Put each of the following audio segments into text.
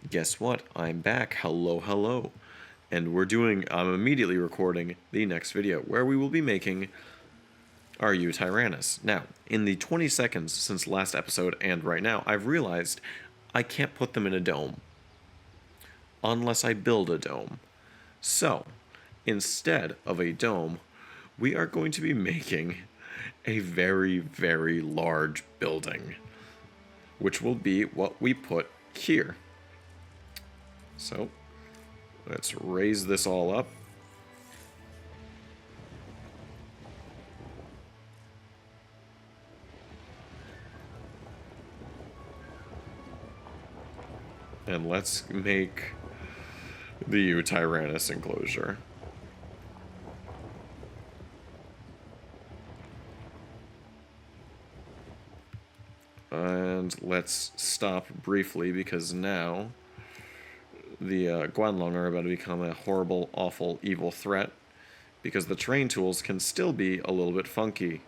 Guess what? I'm back. Hello, hello. And I'm immediately recording the next video where we will be making our Tyrannus. Now, in the 20 seconds since last episode and right now, I've realized I can't put them in a dome unless I build a dome. So, instead of a dome, we are going to be making a very, very large building, which will be what we put here. So, let's raise this all up. And let's make the Tyrannus enclosure. And let's stop briefly because now the Guanlong are about to become a horrible, awful, evil threat because the terrain tools can still be a little bit funky.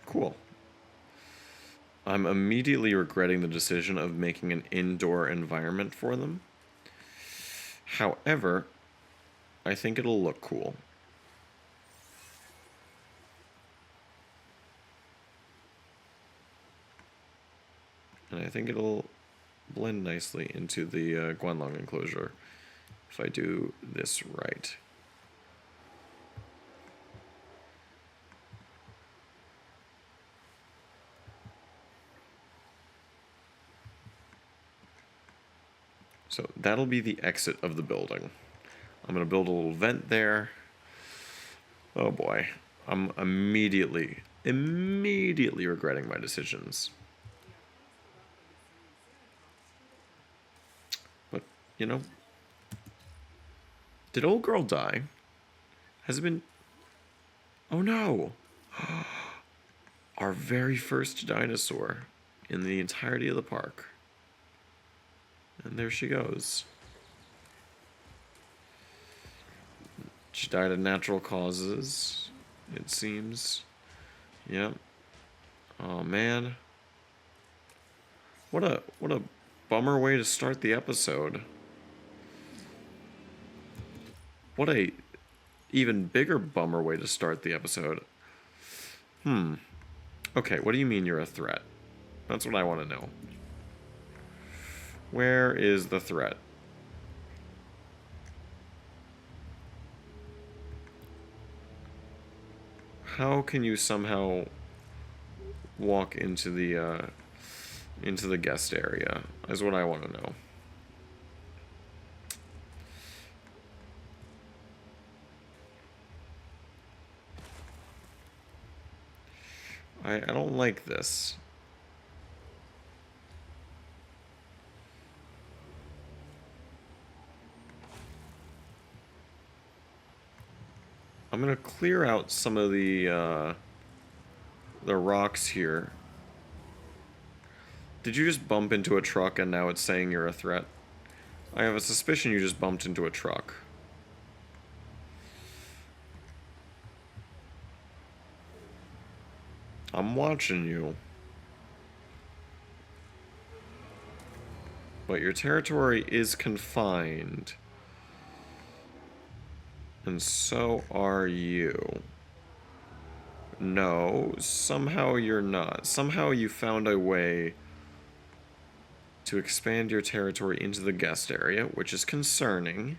Cool. I'm immediately regretting the decision of making an indoor environment for them. However, I think it'll look cool. And I think it'll blend nicely into the Guanlong enclosure if I do this right. So that'll be the exit of the building. I'm going to build a little vent there. Oh boy. I'm immediately regretting my decisions. But, you know, did old girl die? Has it been... Oh no! Our very first dinosaur in the entirety of the park. And there she goes. She died of natural causes, it seems. Yep. Oh man. What a bummer way to start the episode. What a even bigger bummer way to start the episode. Okay, what do you mean you're a threat? That's what I want to know. Where is the threat? How can you somehow walk into the guest area? Is what I want to know. I don't like this. I'm gonna clear out some of the rocks here. Did you just bump into a truck and now it's saying you're a threat? I have a suspicion you just bumped into a truck. I'm watching you. But your territory is confined. And so are you. No, somehow you're not. Somehow you found a way to expand your territory into the guest area, which is concerning.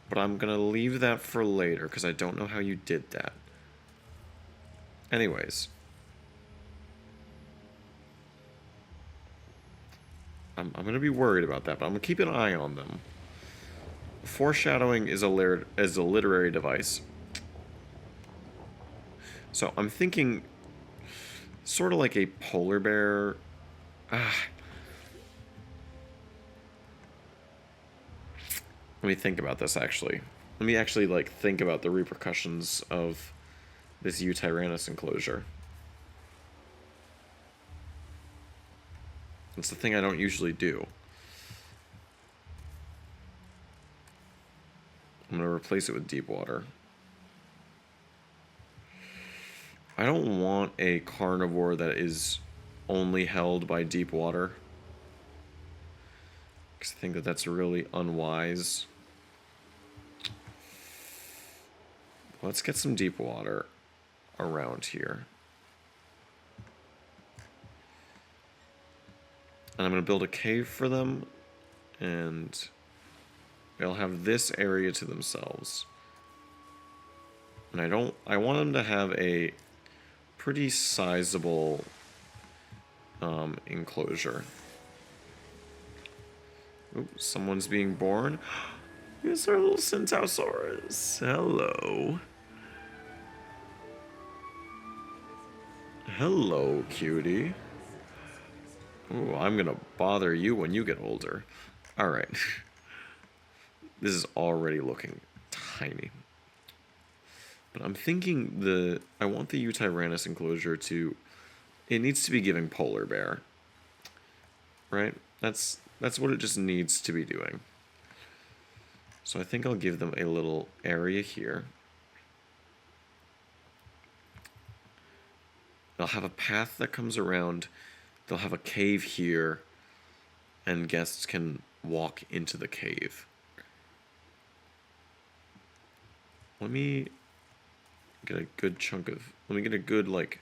But I'm gonna leave that for later, because I don't know how you did that. Anyways. I'm gonna be worried about that, but I'm gonna keep an eye on them. Foreshadowing is a literary device. So I'm thinking sort of like a polar bear. Let me think about this, actually. Let me actually, like, think about the repercussions of this Tyrannus enclosure. It's the thing I don't usually do. I'm going to replace it with deep water. I don't want a carnivore that is only held by deep water, because I think that that's really unwise. Let's get some deep water around here. And I'm going to build a cave for them, and they'll have this area to themselves. And I want them to have a pretty sizable enclosure. Oops, someone's being born. It's our little Centausaurus. Hello. Hello, cutie. Ooh, I'm gonna bother you when you get older. Alright. This is already looking tiny. But I'm thinking I want the Tyrannus enclosure to... It needs to be giving polar bear. Right? That's what it just needs to be doing. So I think I'll give them a little area here. They'll have a path that comes around. They'll have a cave here, and guests can walk into the cave. Let me get a good chunk of... Let me get a good, like,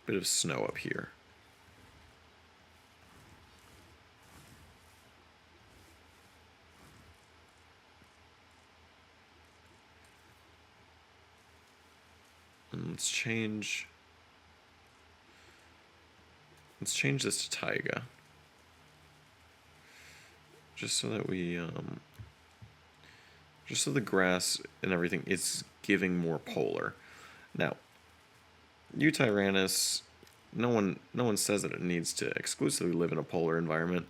bit of snow up here. And let's change this to taiga. Just so that we, just so the grass and everything is giving more polar. Now, Tyrannus, no one says that it needs to exclusively live in a polar environment,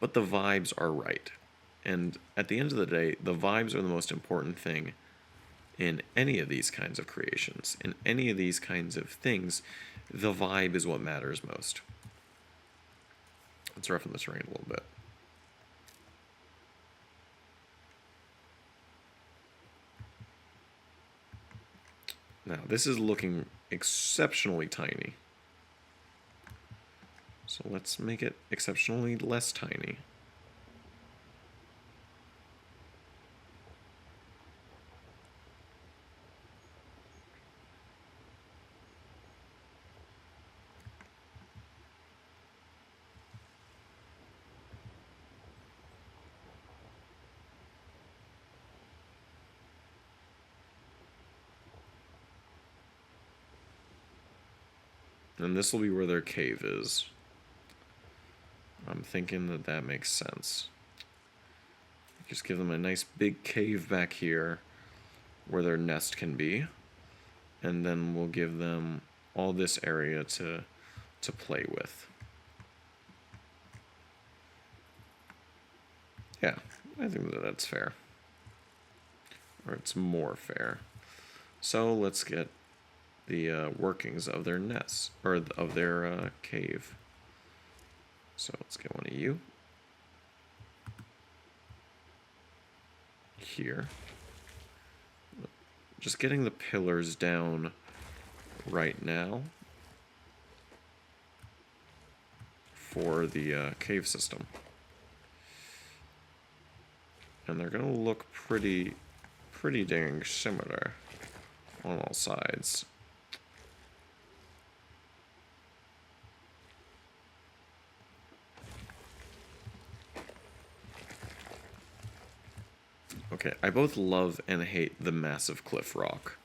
but the vibes are right. And at the end of the day, the vibes are the most important thing in any of these kinds of creations. In any of these kinds of things, the vibe is what matters most. Let's roughen the terrain a little bit. Now, this is looking exceptionally tiny. So let's make it exceptionally less tiny. And this will be where their cave is. I'm thinking that that makes sense. Just give them a nice big cave back here where their nest can be. And then we'll give them all this area to play with. Yeah, I think that that's fair. Or it's more fair. So let's get the workings of their nest, or of their cave. So let's get one of you here. Just getting the pillars down right now for the cave system. And they're gonna look pretty dang similar on all sides. Okay, I both love and hate the massive cliff rock.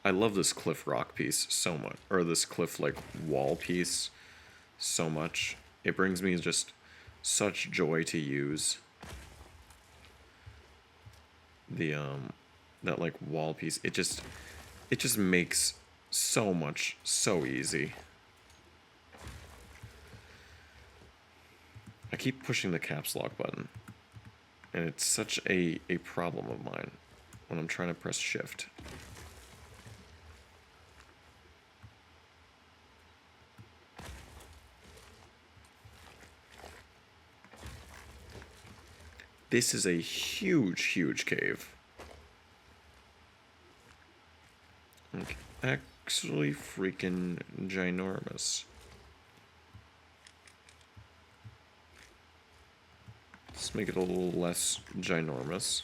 I love this cliff rock piece so much, or this cliff like wall piece so much. It brings me just such joy to use. the that like wall piece. It just makes so much so easy. I keep pushing the caps lock button, and it's such a problem of mine when I'm trying to press shift. This is a huge, huge cave. Like, actually freaking ginormous. Let's make it a little less ginormous.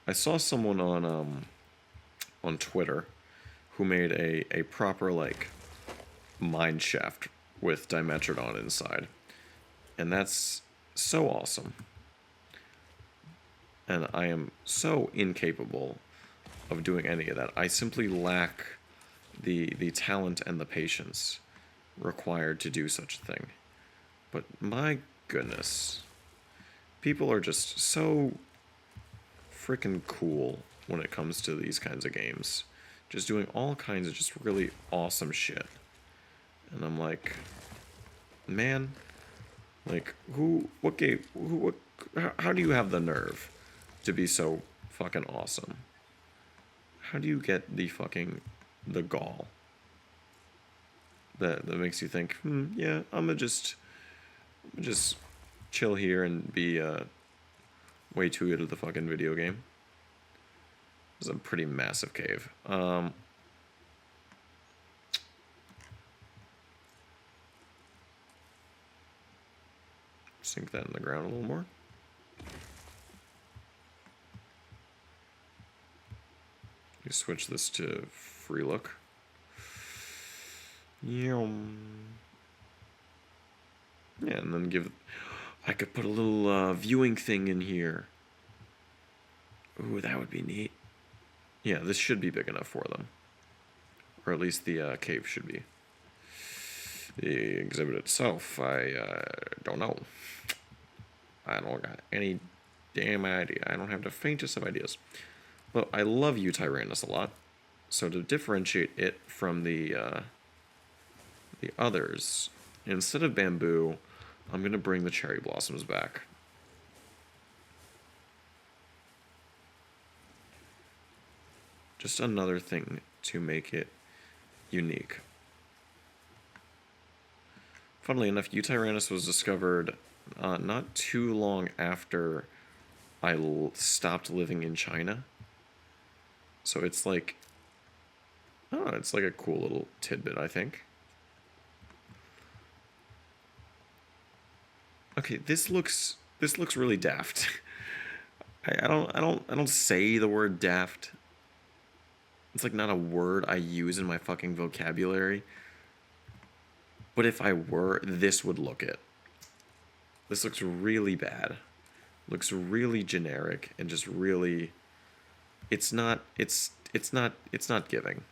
I saw someone on Twitter who made a proper like mine shaft with Dimetrodon inside, and that's so awesome. And I am so incapable of doing any of that. I simply lack the talent and the patience required to do such a thing. But my goodness, people are just so freaking cool when it comes to these kinds of games. Just doing all kinds of just really awesome shit. And I'm like, man, like, how do you have the nerve to be so fucking awesome? How do you get the gall that makes you think, yeah, I'm gonna just chill here and be way too good at the fucking video game? This is a pretty massive cave. Sink that in the ground a little more. You switch this to free look. Yeah, and then I could put a little viewing thing in here. Ooh, that would be neat. Yeah, this should be big enough for them. Or at least the cave should be. The exhibit itself, I don't know. I don't got any damn idea. I don't have the faintest of ideas. But I love Tyrannus a lot. So to differentiate it from the others, instead of bamboo, I'm going to bring the cherry blossoms back. Just another thing to make it unique. Funnily enough, Tyrannus was discovered not too long after I stopped living in China. So it's like, oh, it's like a cool little tidbit, I think. Okay, this looks really daft. I don't say the word daft. It's like not a word I use in my fucking vocabulary. But if I were, this would look it. This looks really bad. Looks really generic and just really it's not giving.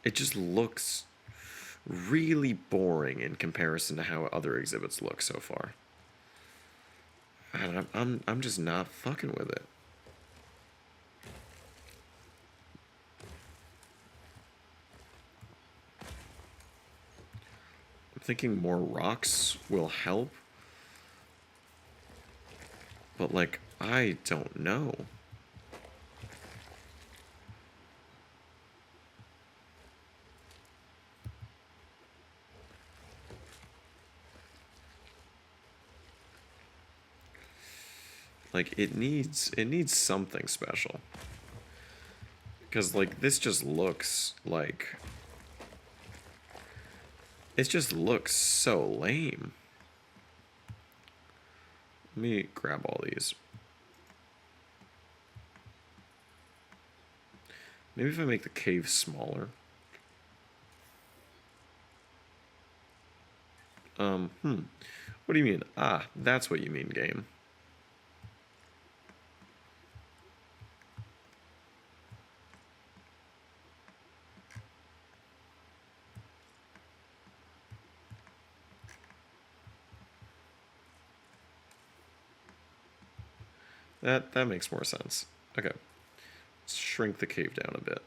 It just looks really boring in comparison to how other exhibits look so far. And I'm just not fucking with it. I'm thinking more rocks will help. But like, I don't know. Like, it needs something special. Because, like, this just looks like... It just looks so lame. Let me grab all these. Maybe if I make the cave smaller. What do you mean? Ah, that's what you mean, game. That makes more sense. Okay. Let's shrink the cave down a bit.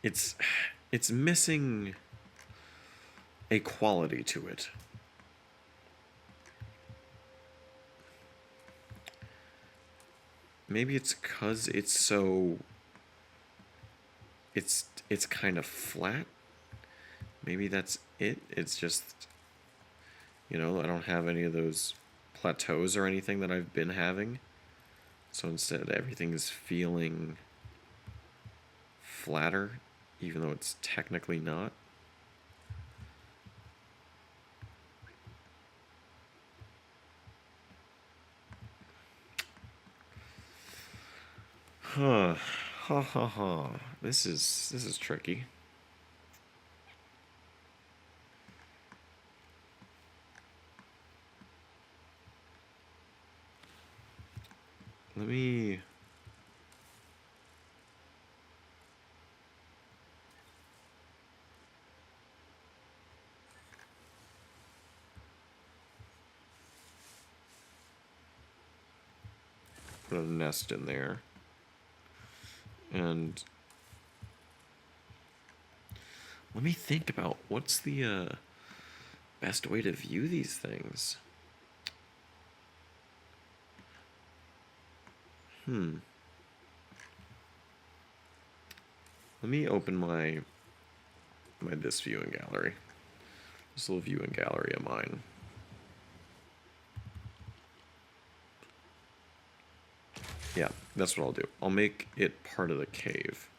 It's it's missing a quality to it. Maybe it's because it's so it's kind of flat. Maybe that's it. It's just, you know, I don't have any of those plateaus or anything that I've been having. So instead everything's feeling flatter, even though it's technically not. Huh. Ha ha ha. This is tricky. Let me put a nest in there. And let me think about what's the best way to view these things. Let me open my this viewing gallery. This little viewing gallery of mine. Yeah, that's what I'll do. I'll make it part of the cave.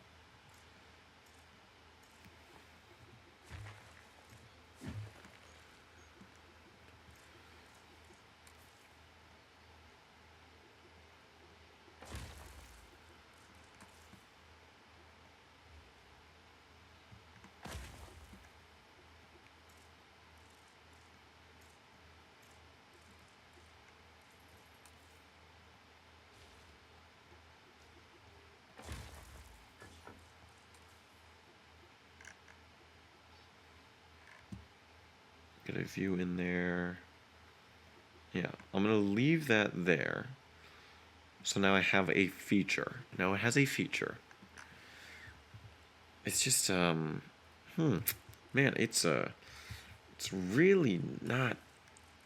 Get a view in there. Yeah, I'm gonna leave that there. So now I have a feature. Now it has a feature. It's just man, it's really not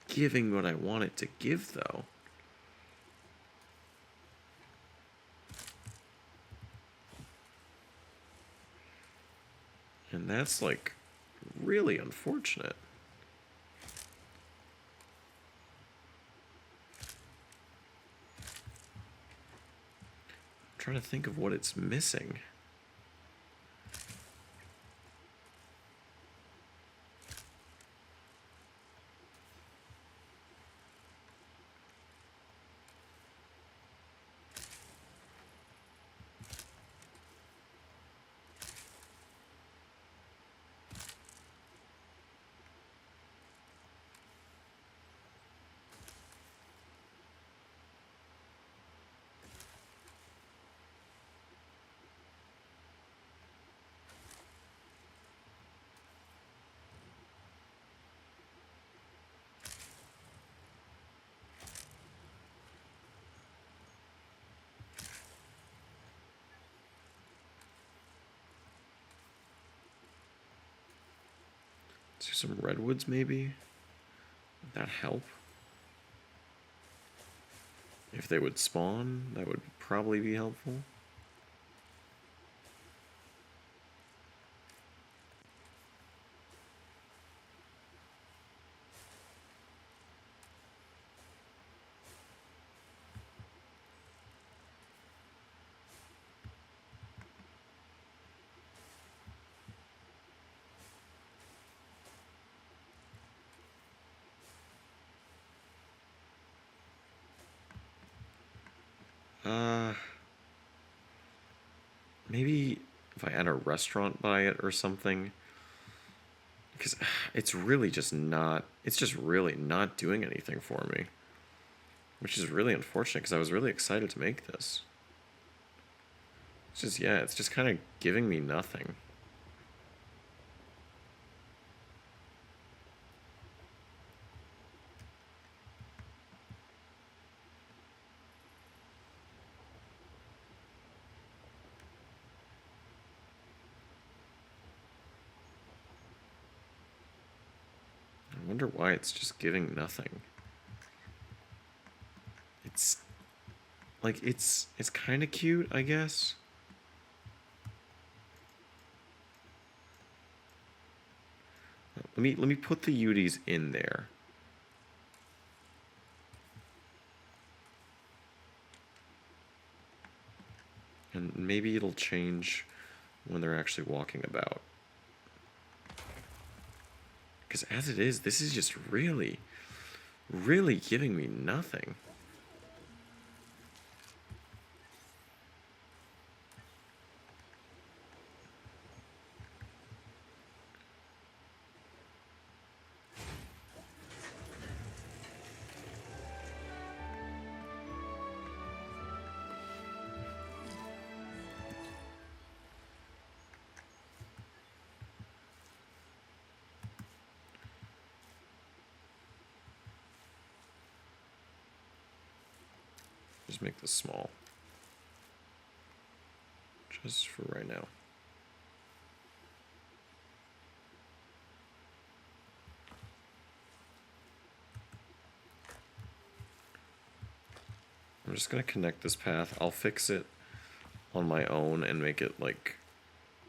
giving what I want it to give though. And that's like really unfortunate. I'm trying to think of what it's missing. Let's do some redwoods maybe. Would that help? If they would spawn, that would probably be helpful. Uh, maybe if I add a restaurant by it or something. Because it's really just not, it's just really not doing anything for me. Which is really unfortunate because I was really excited to make this. It's just, yeah, it's just kind of giving me nothing. I wonder why it's just giving nothing. It's like it's kind of cute, I guess. Let me put the UDs in there. And maybe it'll change when they're actually walking about. Because as it is, this is just really, really giving me nothing. Just make this small. Just for right now. I'm just gonna connect this path. I'll fix it on my own and make it like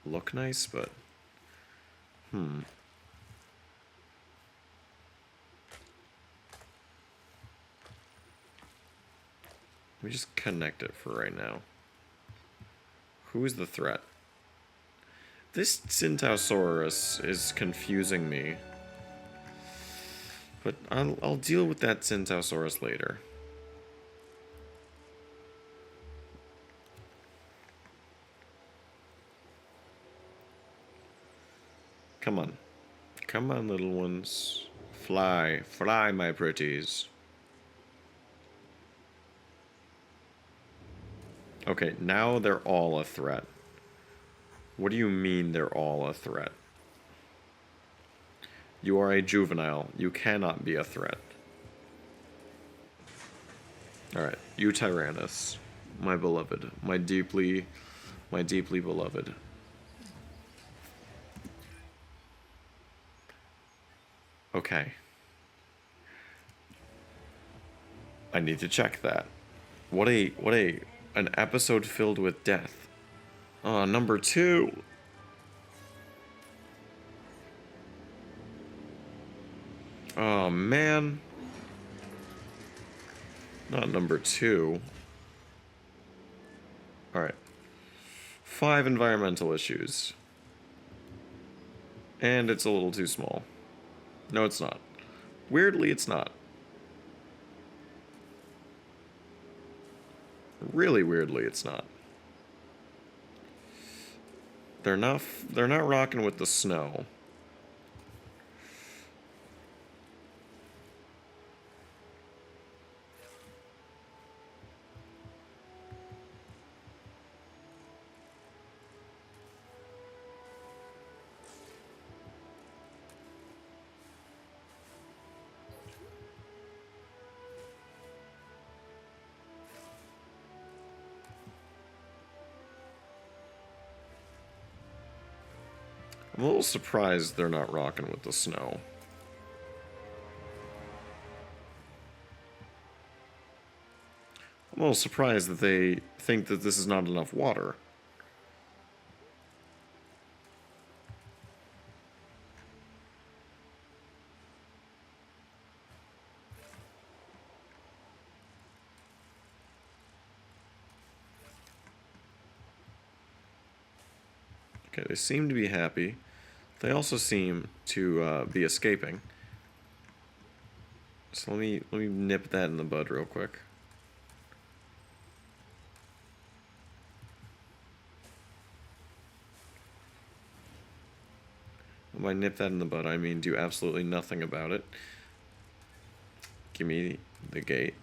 look nice, but let me just connect it for right now. Who is the threat? This Centausaurus is confusing me. But I'll deal with that Centausaurus later. Come on. Come on, little ones. Fly. Fly, my pretties. Okay, now they're all a threat. What do you mean they're all a threat? You are a juvenile. You cannot be a threat. Alright, you Tyrannus. My beloved. My deeply beloved. Okay. I need to check that. What an episode filled with death. Oh, number 2. Oh, man. Not number 2. Alright. 5 environmental issues. And it's a little too small. No, it's not. Weirdly, it's not. Really weirdly, it's not. They're not rocking with the snow. I'm a little surprised they're not rocking with the snow. I'm a little surprised that they think that this is not enough water. Okay, they seem to be happy. They also seem to be escaping. So let me nip that in the bud real quick. by nip that in the bud, I mean do absolutely nothing about it. Give me the gate.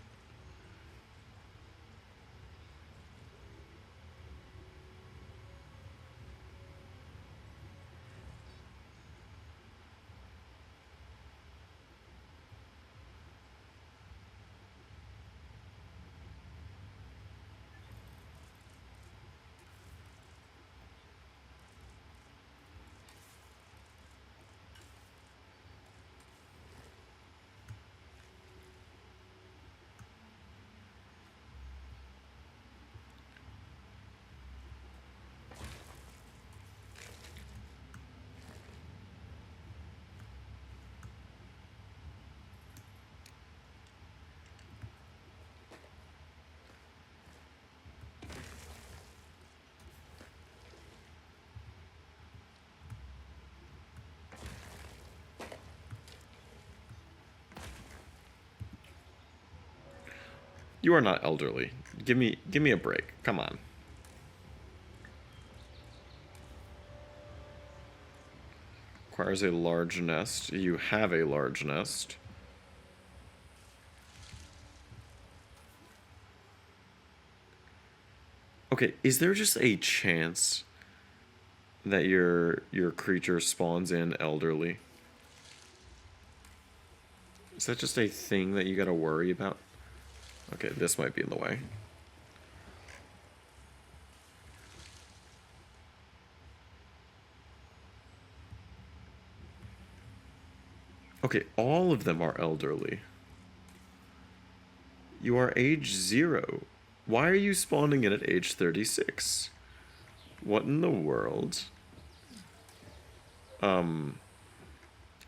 You are not elderly. Give me a break. Come on. Requires a large nest. You have a large nest. Okay, is there just a chance that your creature spawns in elderly? Is that just a thing that you gotta worry about? Okay, this might be in the way. Okay, all of them are elderly. You are age 0. Why are you spawning in at age 36? What in the world?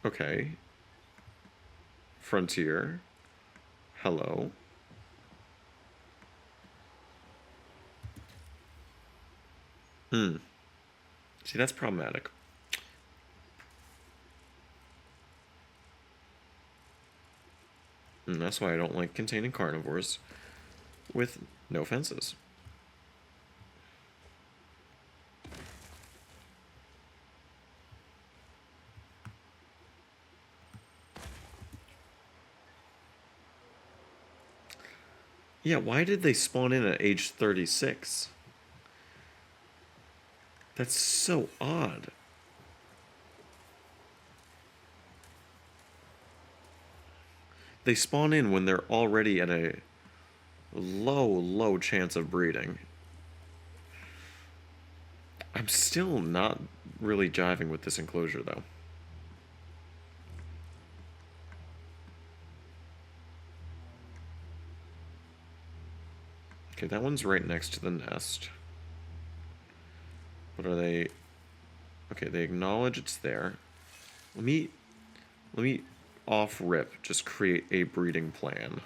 Okay. Frontier. Hello. See, that's problematic. And that's why I don't like containing carnivores with no fences. Yeah, why did they spawn in at age 36? That's so odd. They spawn in when they're already at a low chance of breeding. I'm still not really jiving with this enclosure, though. Okay, that one's right next to the nest. What are they? Okay, they acknowledge it's there. Let me off rip just create a breeding plan.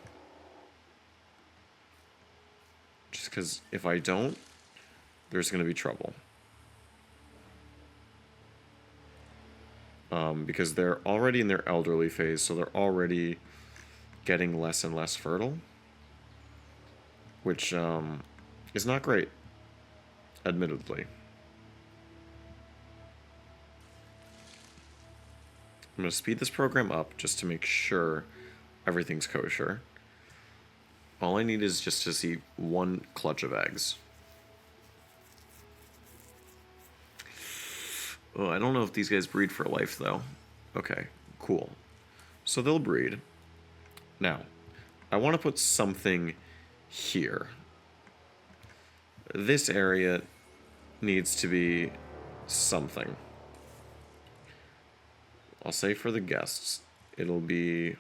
Just because if I don't, there's going to be trouble. Because they're already in their elderly phase, so they're already getting less and less fertile. Which is not great, admittedly. I'm going to speed this program up just to make sure everything's kosher. All I need is just to see one clutch of eggs. Oh, I don't know if these guys breed for life, though. Okay, cool. So they'll breed. Now, I want to put something here. This area needs to be something. I'll say for the guests, it'll be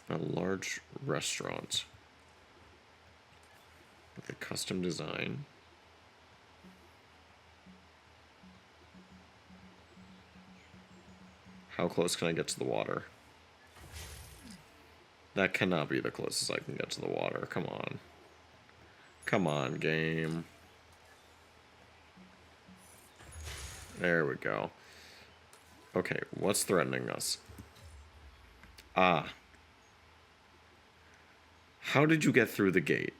a large restaurant with a custom design. How close can I get to the water? That cannot be the closest I can get to the water. Come on. Come on, game. There we go. Okay, what's threatening us? Ah. How did you get through the gate?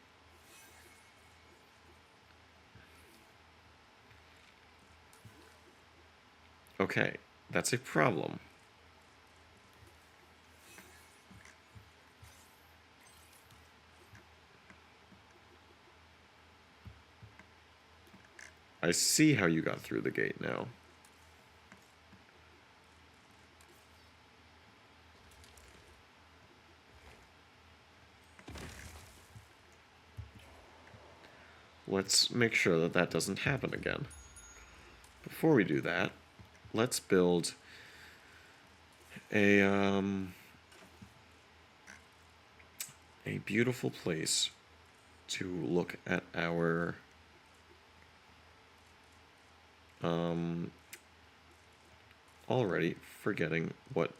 Okay, that's a problem. I see how you got through the gate now. Let's make sure that that doesn't happen again. Before we do that, let's build a beautiful place to look at our already forgetting what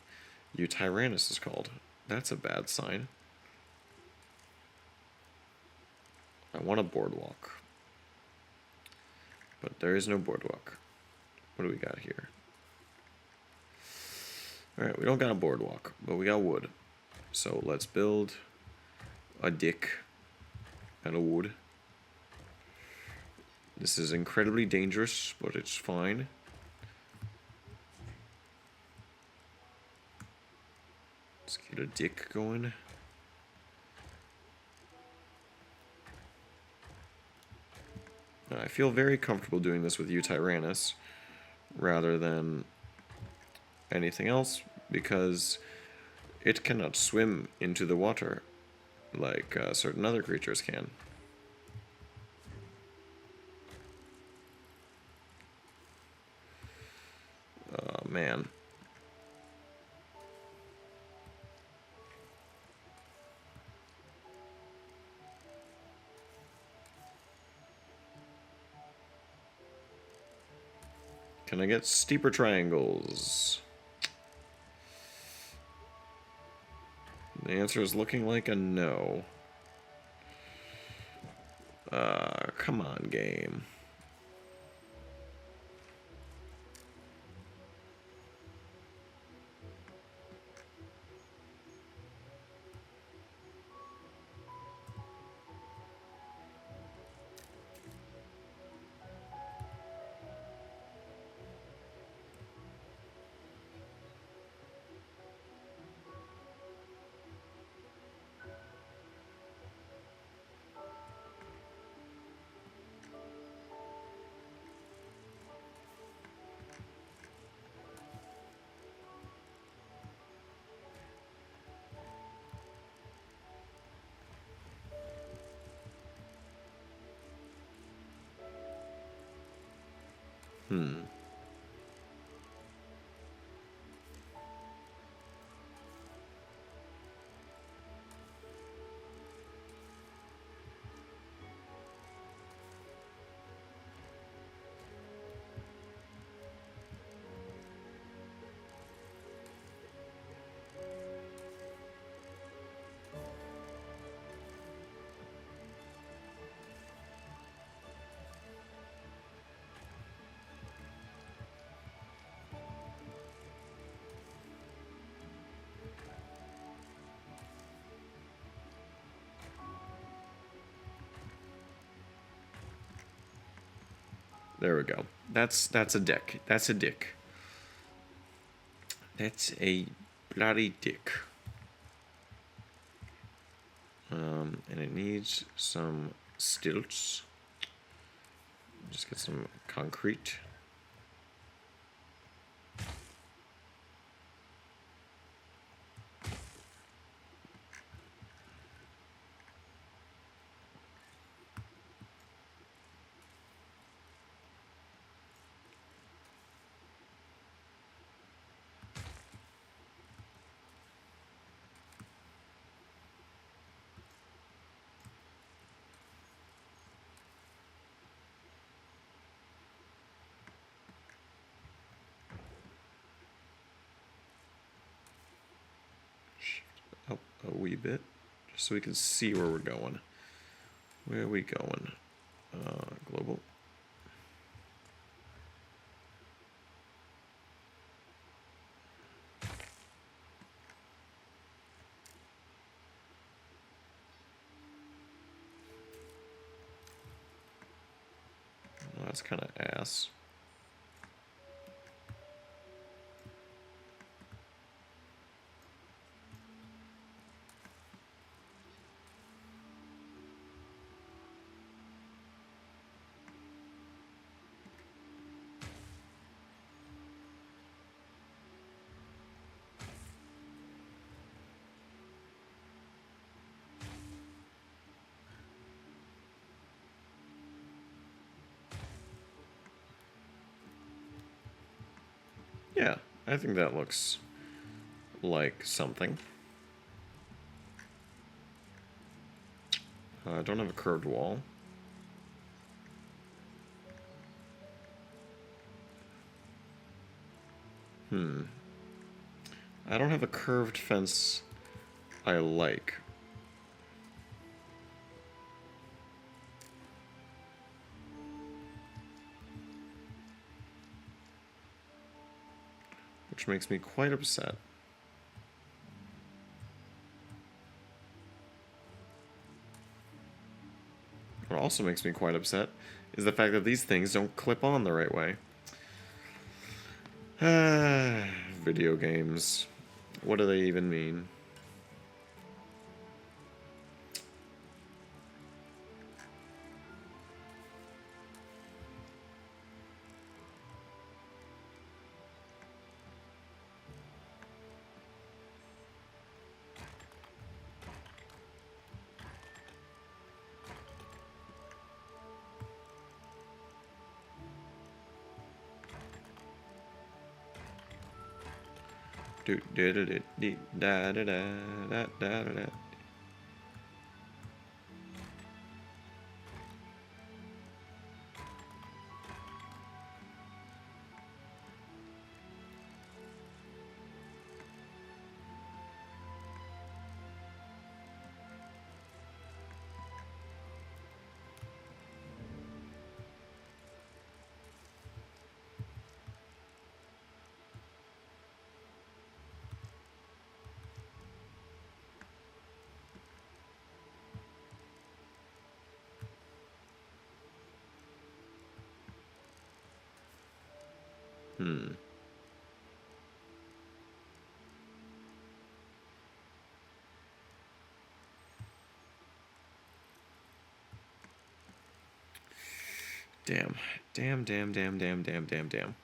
Tyrannus is called. That's a bad sign. I want a boardwalk. But there is no boardwalk. What do we got here? Alright, we don't got a boardwalk, but we got wood. So let's build a dick out of wood. This is incredibly dangerous, but it's fine. Let's get a dick going. I feel very comfortable doing this with Tyrannus rather than anything else because it cannot swim into the water like certain other creatures can. Oh, man. Can I get steeper triangles? The answer is looking like a no. Come on, game. There we go. That's a dick. That's a dick. That's a bloody dick. And it needs some stilts. Just get some concrete. Up a wee bit, just so we can see where we're going. Where are we going? Global. Well, that's kind of ass. Yeah, I think that looks like something. I don't have a curved wall. I don't have a curved fence I like. Which makes me quite upset. What also makes me quite upset is the fact that these things don't clip on the right way. Video games. What do they even mean? Do da da da da da da da da da. Damn. Damn, damn, damn, damn, damn, damn, damn.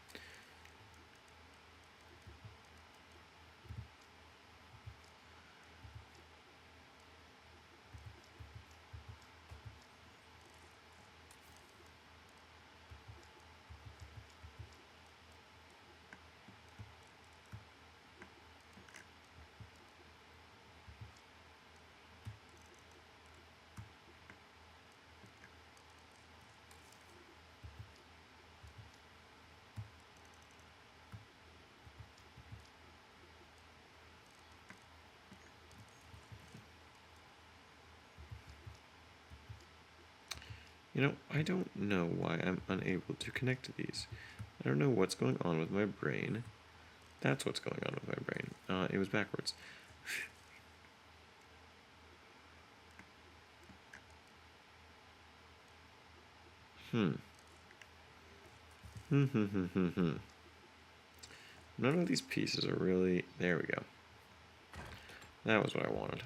You know, I don't know why I'm unable to connect to these. I don't know what's going on with my brain. That's what's going on with my brain. It was backwards. None of these pieces are really... There we go. That was what I wanted.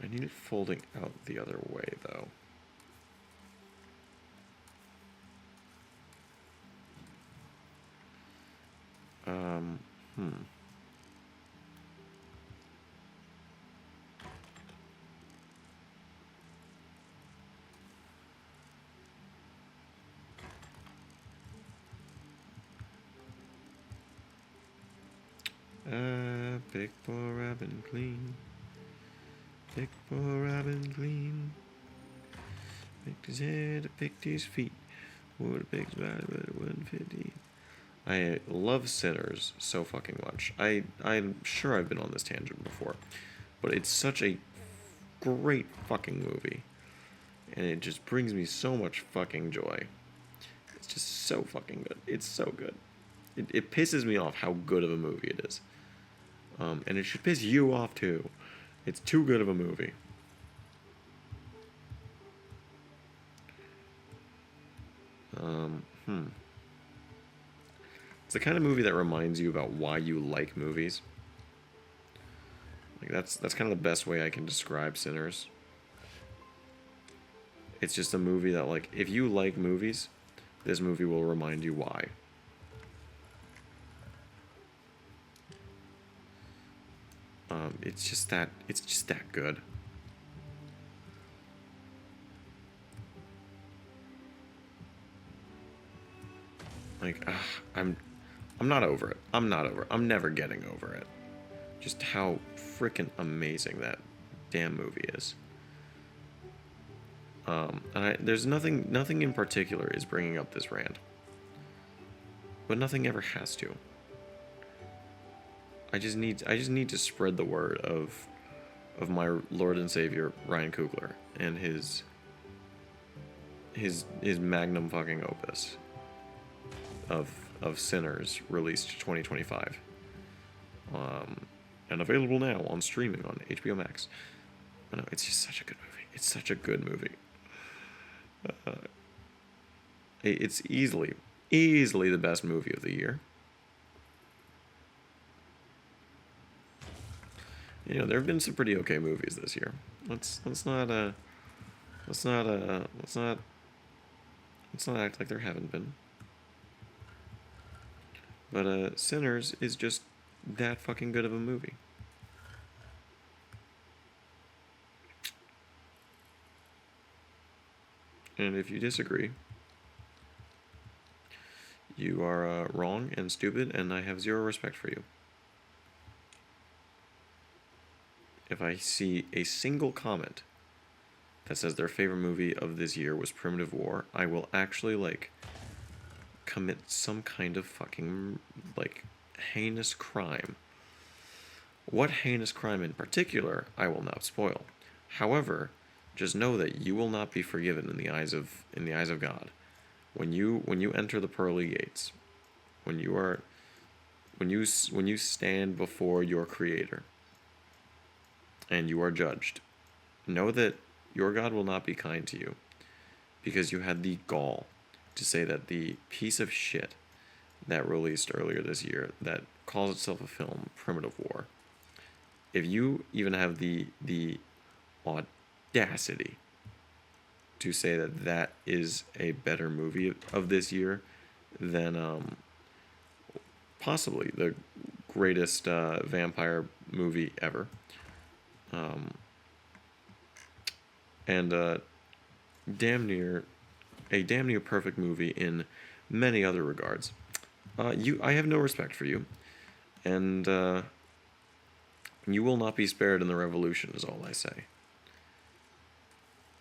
I need it folding out the other way, though. Pick poor Robin clean. Pick poor Robin clean. Picked his head, picked his feet. Would have picked his body, but it wouldn't fit deep. I love Sinners so fucking much. I'm sure I've been on this tangent before, but it's such a great fucking movie, and it just brings me so much fucking joy. It's just so fucking good. It's so good. It pisses me off how good of a movie it is. And it should piss you off too. It's too good of a movie. It's the kind of movie that reminds you about why you like movies. Like that's kind of the best way I can describe Sinners. It's just a movie that, like, if you like movies, this movie will remind you why. It's just that good. Like, I'm not over it. I'm not over it. I'm never getting over it. Just how freaking amazing that damn movie is. There's nothing in particular is bringing up this rant, but nothing ever has to. I just need to spread the word of my Lord and Savior Ryan Coogler and his magnum fucking opus of Sinners, released 2025, and available now on streaming on HBO Max. I know, it's just such a good movie. It's such a good movie. It's easily the best movie of the year. You know, there have been some pretty okay movies this year. Let's not act like there haven't been. But Sinners is just that fucking good of a movie. And if you disagree, you are wrong and stupid, and I have zero respect for you. If I see a single comment that says their favorite movie of this year was Primitive War, I will actually, like, commit some kind of fucking, like, heinous crime. What heinous crime in particular, I will not spoil. However, just know that you will not be forgiven in the eyes of God. When you enter the pearly gates, when you stand before your Creator, and you are judged, know that your God will not be kind to you, because you had the gall to say that the piece of shit that released earlier this year that calls itself a film, Primitive War, if you even have the audacity to say that that is a better movie of this year than possibly the greatest vampire movie ever, and damn near perfect movie in many other regards, I have no respect for you, and you will not be spared in the revolution, is all I say.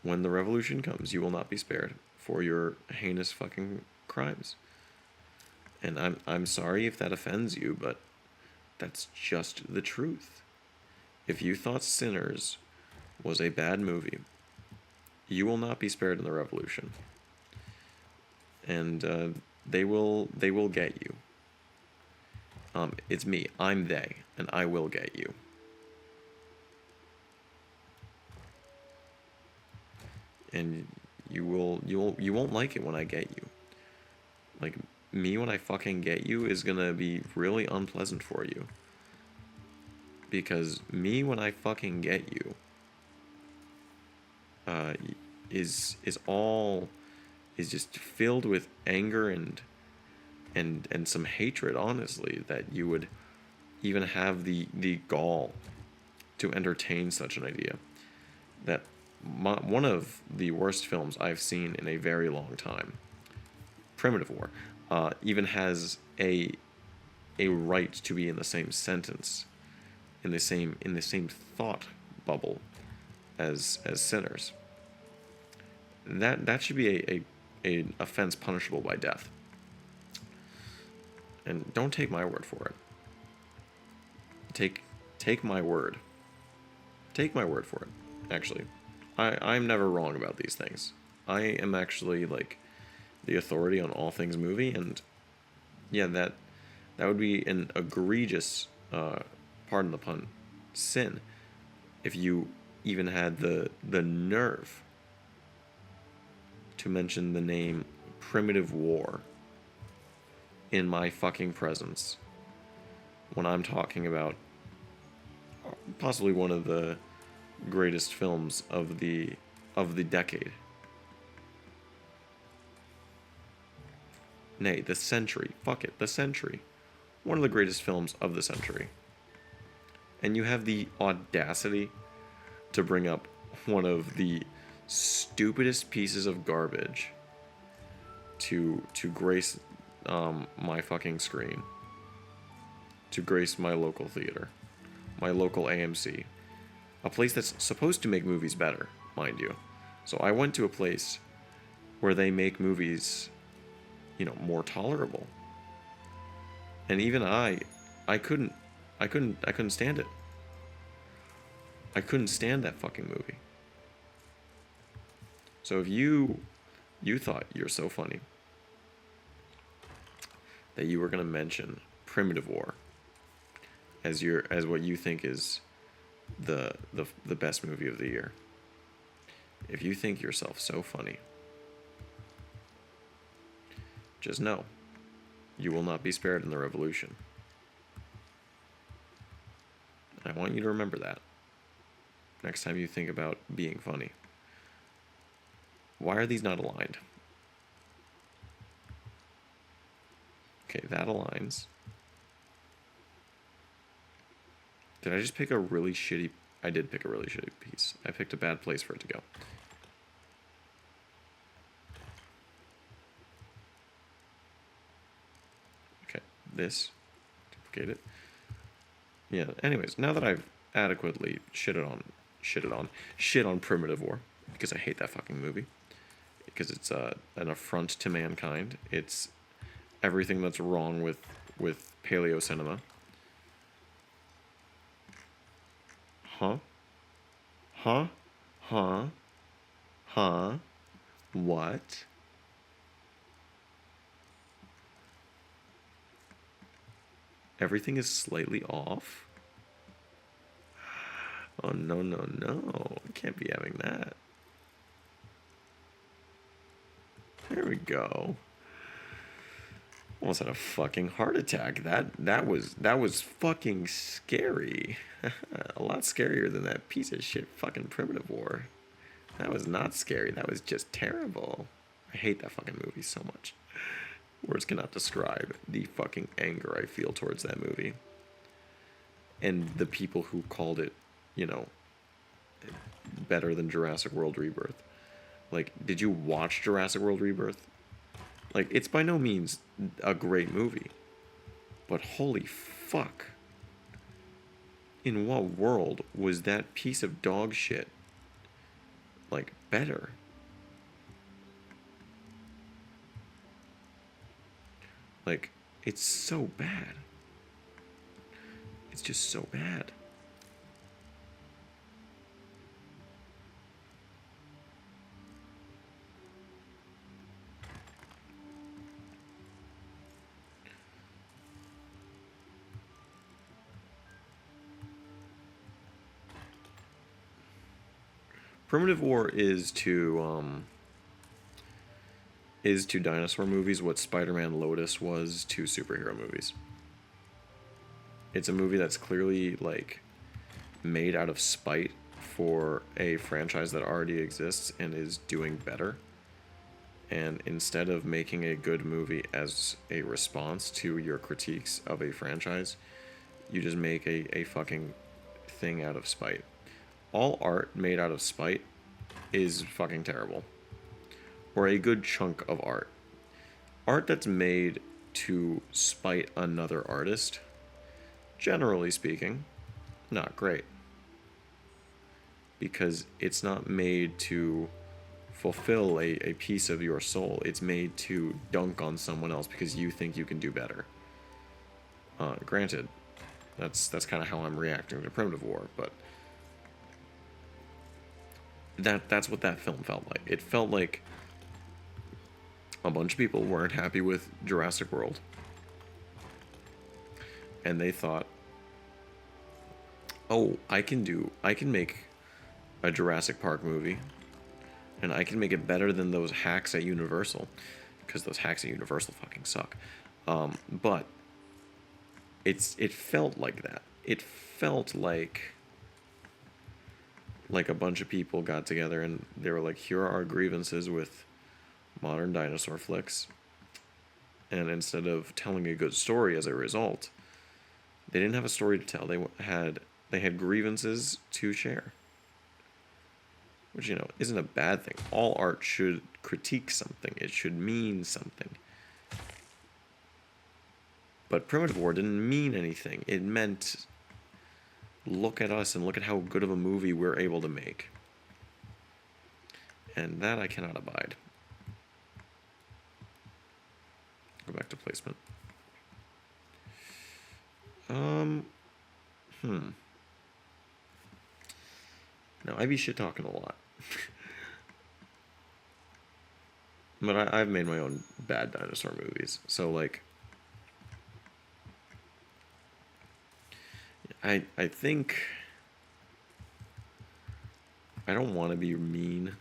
When the revolution comes, you will not be spared for your heinous fucking crimes. And I'm sorry if that offends you, but that's just the truth. If you thought Sinners was a bad movie, you will not be spared in the revolution. And they will get you. It's me. I'm they, and I will get you. And you won't like it when I get you. Like, me when I fucking get you is gonna be really unpleasant for you. Because me when I fucking get you is just filled with anger and some hatred, honestly, that you would even have the gall to entertain such an idea. That one of the worst films I've seen in a very long time, Primitive War, even has a right to be in the same sentence, in the same thought bubble as Sinners. That should be a offense punishable by death. And don't take my word for it. Take my word. Take my word for it, actually. I'm never wrong about these things. I am actually, like, the authority on all things movie, and yeah, that would be an egregious, pardon the pun, sin if you even had the nerve to mention the name Primitive War in my fucking presence when I'm talking about possibly one of the greatest films of the decade. Nay, the century. Fuck it, the century. One of the greatest films of the century. And you have the audacity to bring up one of the stupidest pieces of garbage to grace my fucking screen, to grace my local theater, my local AMC, a place that's supposed to make movies better, mind you. So I went to a place where they make movies, you know, more tolerable. And even I couldn't stand it. I couldn't stand that fucking movie. So if you thought you're so funny that you were gonna mention Primitive War as what you think is the best movie of the year, if you think yourself so funny, just know you will not be spared in the revolution. I want you to remember that next time you think about being funny. Why are these not aligned? Okay, that aligns. Did I just pick a really shitty... I did pick a really shitty piece. I picked a bad place for it to go. Okay, this. Duplicate it. Yeah, anyways, now that I've adequately shit on Primitive War, because I hate that fucking movie, because it's an affront to mankind. It's everything that's wrong with paleo cinema. What? Everything is slightly off? Oh, no, no, no. I can't be having that. There we go. Almost had a fucking heart attack. That was fucking scary. A lot scarier than that piece of shit fucking Primitive War. That was not scary. That was just terrible. I hate that fucking movie so much. Words cannot describe the fucking anger I feel towards that movie. And the people who called it, you know, better than Jurassic World Rebirth. Like, did you watch Jurassic World Rebirth? Like, it's by no means a great movie. But holy fuck. In what world was that piece of dog shit, like, better? Like, it's so bad. It's just so bad. Primitive War is to dinosaur movies what Spider-Man Lotus was to superhero movies. It's a movie that's clearly, like, made out of spite for a franchise that already exists and is doing better. And instead of making a good movie as a response to your critiques of a franchise, you just make a fucking thing out of spite. All art made out of spite is fucking terrible. Or a good chunk of art. Art that's made to spite another artist, generally speaking, not great. Because it's not made to fulfill a piece of your soul. It's made to dunk on someone else because you think you can do better. Granted, that's kind of how I'm reacting to Primitive War, but that's what that film felt like. It felt like a bunch of people weren't happy with Jurassic World. And they thought, oh, I can make a Jurassic Park movie, and I can make it better than those hacks at Universal, because those hacks at Universal fucking suck. But it felt like that. It felt like like a bunch of people got together and they were like, here are our grievances with modern dinosaur flicks. And instead of telling a good story as a result, they didn't have a story to tell. They had grievances to share, which, you know, isn't a bad thing. All art should critique something. It should mean something. But Primitive War didn't mean anything. It meant, look at us and look at how good of a movie we're able to make. And that I cannot abide. Go back to placement. No, I be shit talking a lot. But I've made my own bad dinosaur movies. So, like, I think I don't want to be mean.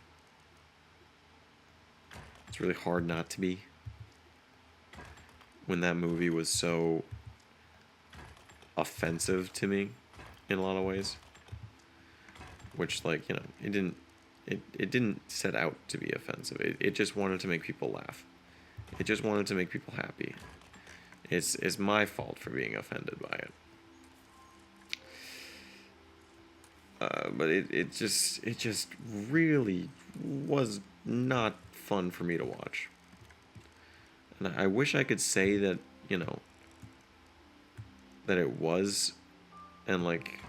It's really hard not to be when that movie was so offensive to me in a lot of ways. Which, like, you know, it didn't set out to be offensive. It just wanted to make people laugh. It just wanted to make people happy. It's my fault for being offended by it. But it just really was not fun for me to watch. And I wish I could say that, you know, that it was, and, like,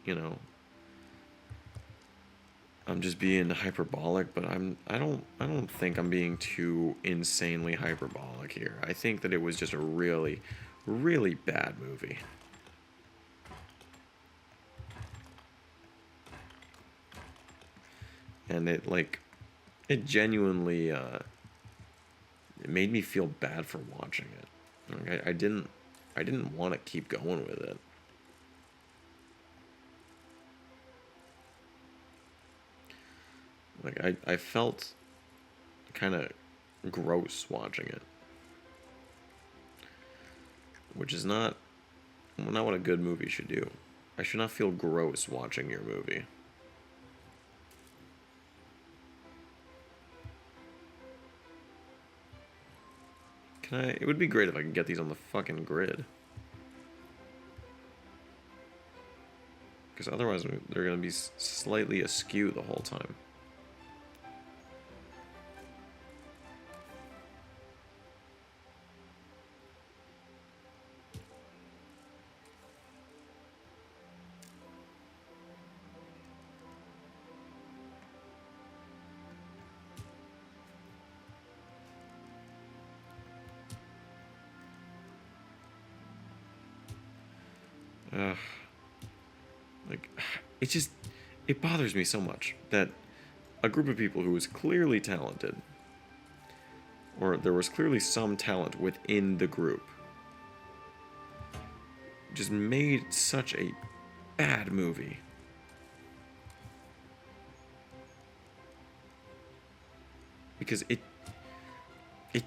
you know, I'm just being hyperbolic, but I don't think I'm being too insanely hyperbolic here. I think that it was just a really, really bad movie. And it genuinely, it made me feel bad for watching it. Like, I didn't want to keep going with it. Like, I felt kind of gross watching it. Which is not what a good movie should do. I should not feel gross watching your movie. It would be great if I could get these on the fucking grid. Because otherwise they're going to be slightly askew the whole time. Like, it bothers me so much that a group of people who was clearly talented, or there was clearly some talent within the group, just made such a bad movie. Because it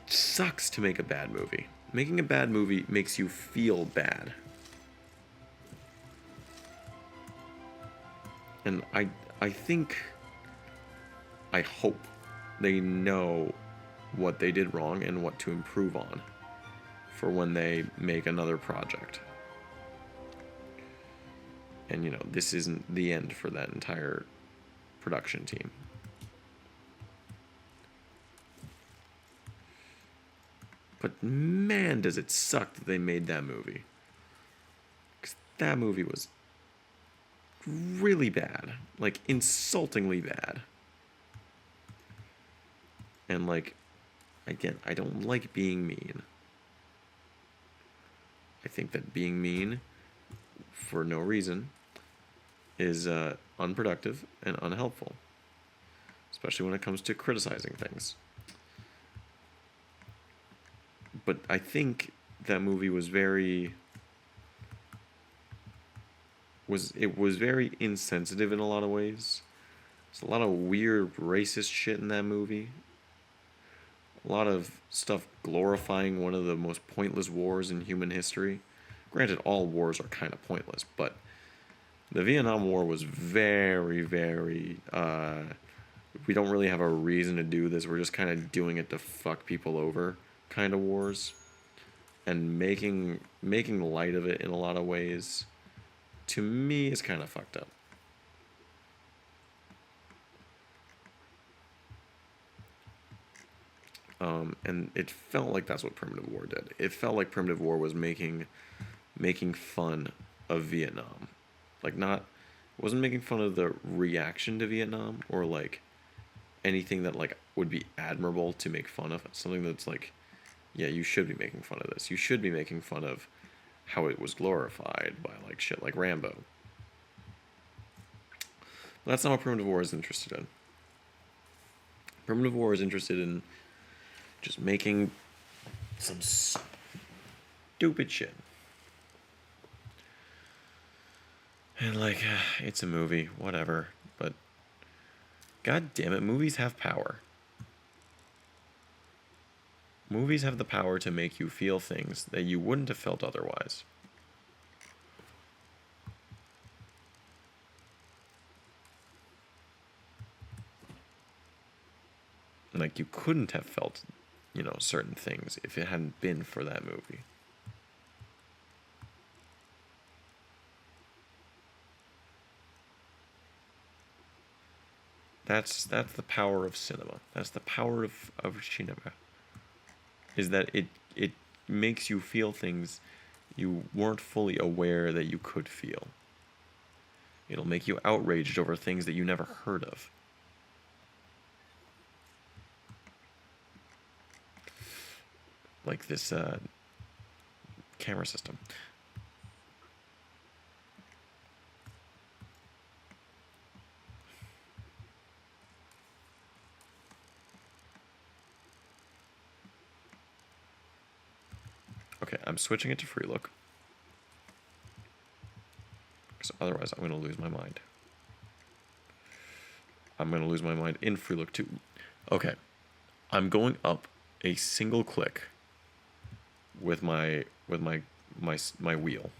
sucks to make a bad movie. Making a bad movie makes you feel bad. And I think, I hope they know what they did wrong and what to improve on for when they make another project. And, you know, this isn't the end for that entire production team. But man, does it suck that they made that movie. Because that movie was really bad. Like, insultingly bad. And, like, again, I don't like being mean. I think that being mean for no reason is unproductive and unhelpful. Especially when it comes to criticizing things. But I think that movie was very insensitive in a lot of ways. There's a lot of weird racist shit in that movie. A lot of stuff glorifying one of the most pointless wars in human history. Granted, all wars are kind of pointless, but The Vietnam War was very, very. We don't really have a reason to do this. We're just kind of doing it to fuck people over, kind of wars, and making light of it in a lot of ways. To me, is kind of fucked up. And it felt like that's what Primitive War did. It felt like Primitive War was making fun of Vietnam, like not, it wasn't making fun of the reaction to Vietnam or like anything that like would be admirable to make fun of. Something that's like, yeah, you should be making fun of this. You should be making fun of how it was glorified by like shit like Rambo. But that's not what Primitive War is interested in. Primitive War is interested in just making some stupid shit. And like, it's a movie, whatever. But god damn it, movies have power. Movies have the power to make you feel things that you wouldn't have felt otherwise. Like, you couldn't have felt, you know, certain things if it hadn't been for that movie. That's the power of cinema. That's the power of cinema. Is that it makes you feel things you weren't fully aware that you could feel. It'll make you outraged over things that you never heard of. Like this camera system. Okay, I'm switching it to free look. Because otherwise I'm going to lose my mind. I'm going to lose my mind in free look too. Okay, I'm going up a single click with my wheel.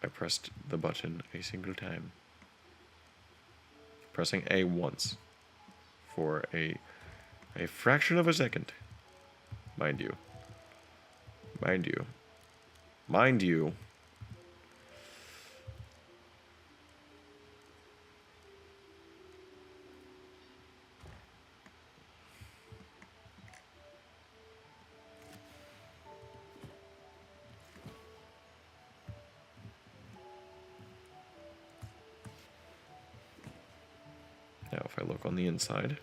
I pressed the button a single time. Pressing A once for a fraction of a second. Mind you. Mind you. Mind you. Now if I look on the inside,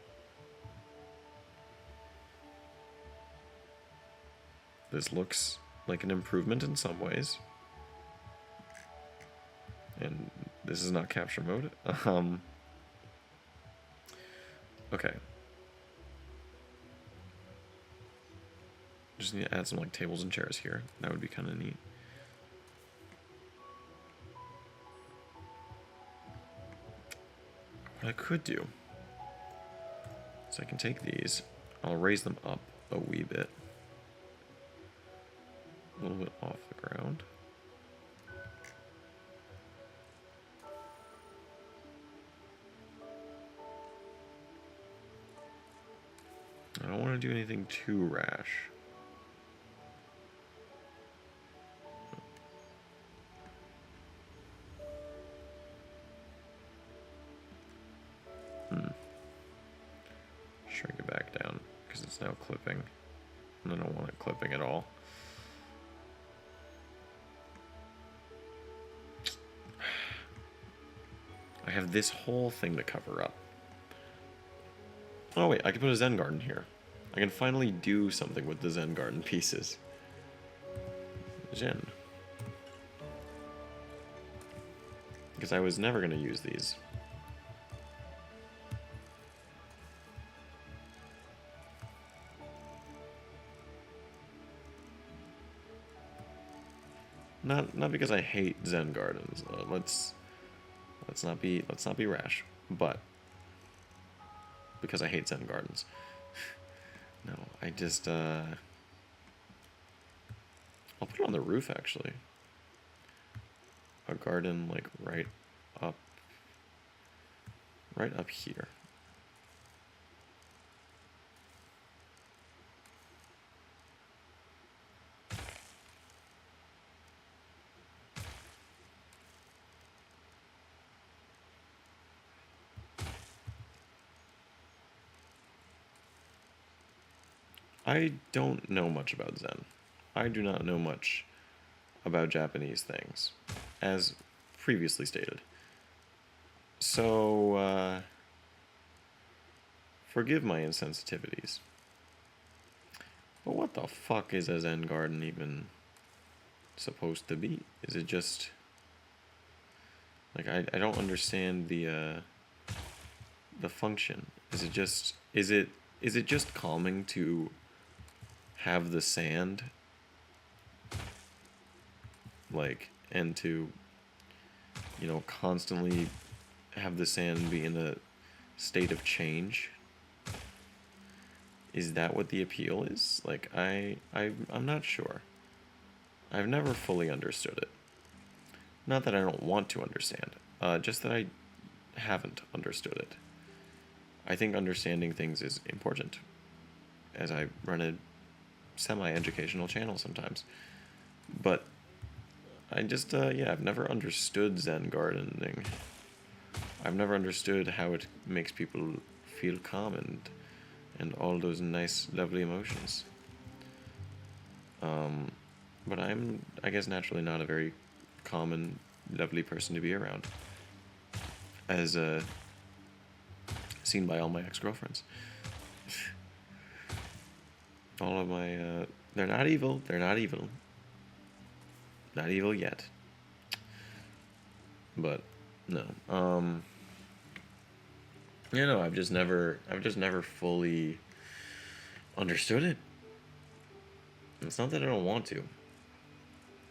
this looks like an improvement in some ways. And this is not capture mode. Okay. Just need to add some like tables and chairs here. That would be kind of neat. What I could do is I can take these, I'll raise them up a wee bit. A little bit off the ground. I don't want to do anything too rash. Shrink it back down because it's now clipping. And I don't want it clipping at all. I have this whole thing to cover up. Oh wait, I can put a Zen garden here. I can finally do something with the Zen garden pieces. Zen. Because I was never going to use these. Not because I hate Zen gardens. Let's not be rash. But because I hate Zen gardens. No, I just I'll put it on the roof actually. A garden like up right up here. I don't know much about Zen. I do not know much about Japanese things, as previously stated. So, forgive my insensitivities. But what the fuck is a Zen garden even supposed to be? Is it just... Like, I don't understand the function. Is it just calming to have the sand, like, and to, you know, constantly have the sand be in a state of change? Is that what the appeal is? Like, I'm not sure. I've never fully understood it. Not that I don't want to understand, just that I haven't understood it. I think understanding things is important, as I run a semi-educational channel sometimes. But I just, yeah, I've never understood Zen gardening. I've never understood how it makes people feel calm and all those nice, lovely emotions. But I'm, I guess, naturally not a very calm and lovely person to be around, as seen by all my ex-girlfriends. All of my, they're not evil. They're not evil. Not evil yet. But no. You know, I've just never fully understood it. It's not that I don't want to.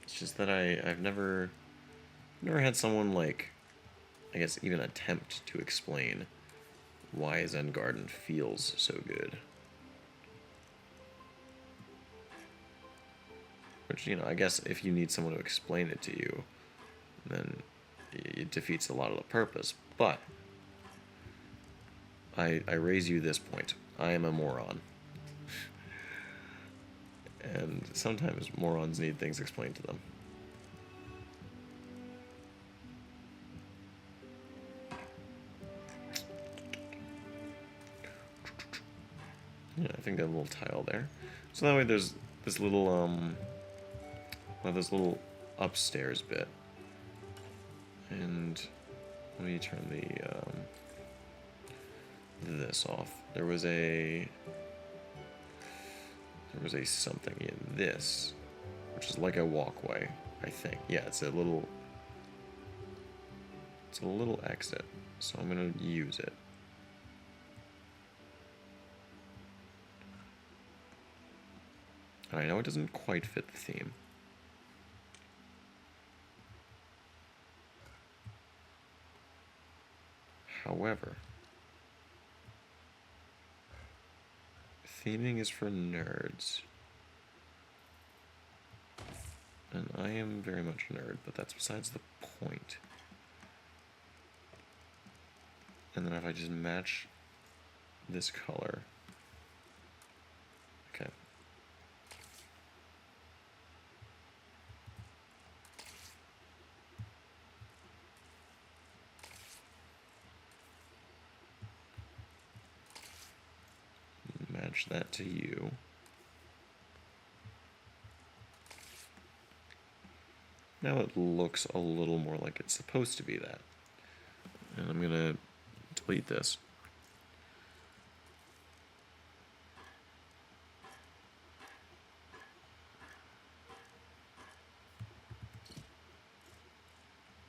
It's just that I've never had someone, like, I guess, even attempt to explain why a Zen garden feels so good. Which, you know, I guess if you need someone to explain it to you, then it defeats a lot of the purpose. But I raise you this point. I am a moron. And sometimes morons need things explained to them. Yeah, I think that little tile there. So that way there's this little, well, this little upstairs bit. And let me turn this off. There was a something in this, which is like a walkway, I think. Yeah, it's a little exit, so I'm gonna use it. I know it doesn't quite fit the theme. However, theming is for nerds. And I am very much a nerd, but that's besides the point. And then if I just match this color. Okay. Match that to you. Now it looks a little more like it's supposed to be that. And I'm gonna delete this.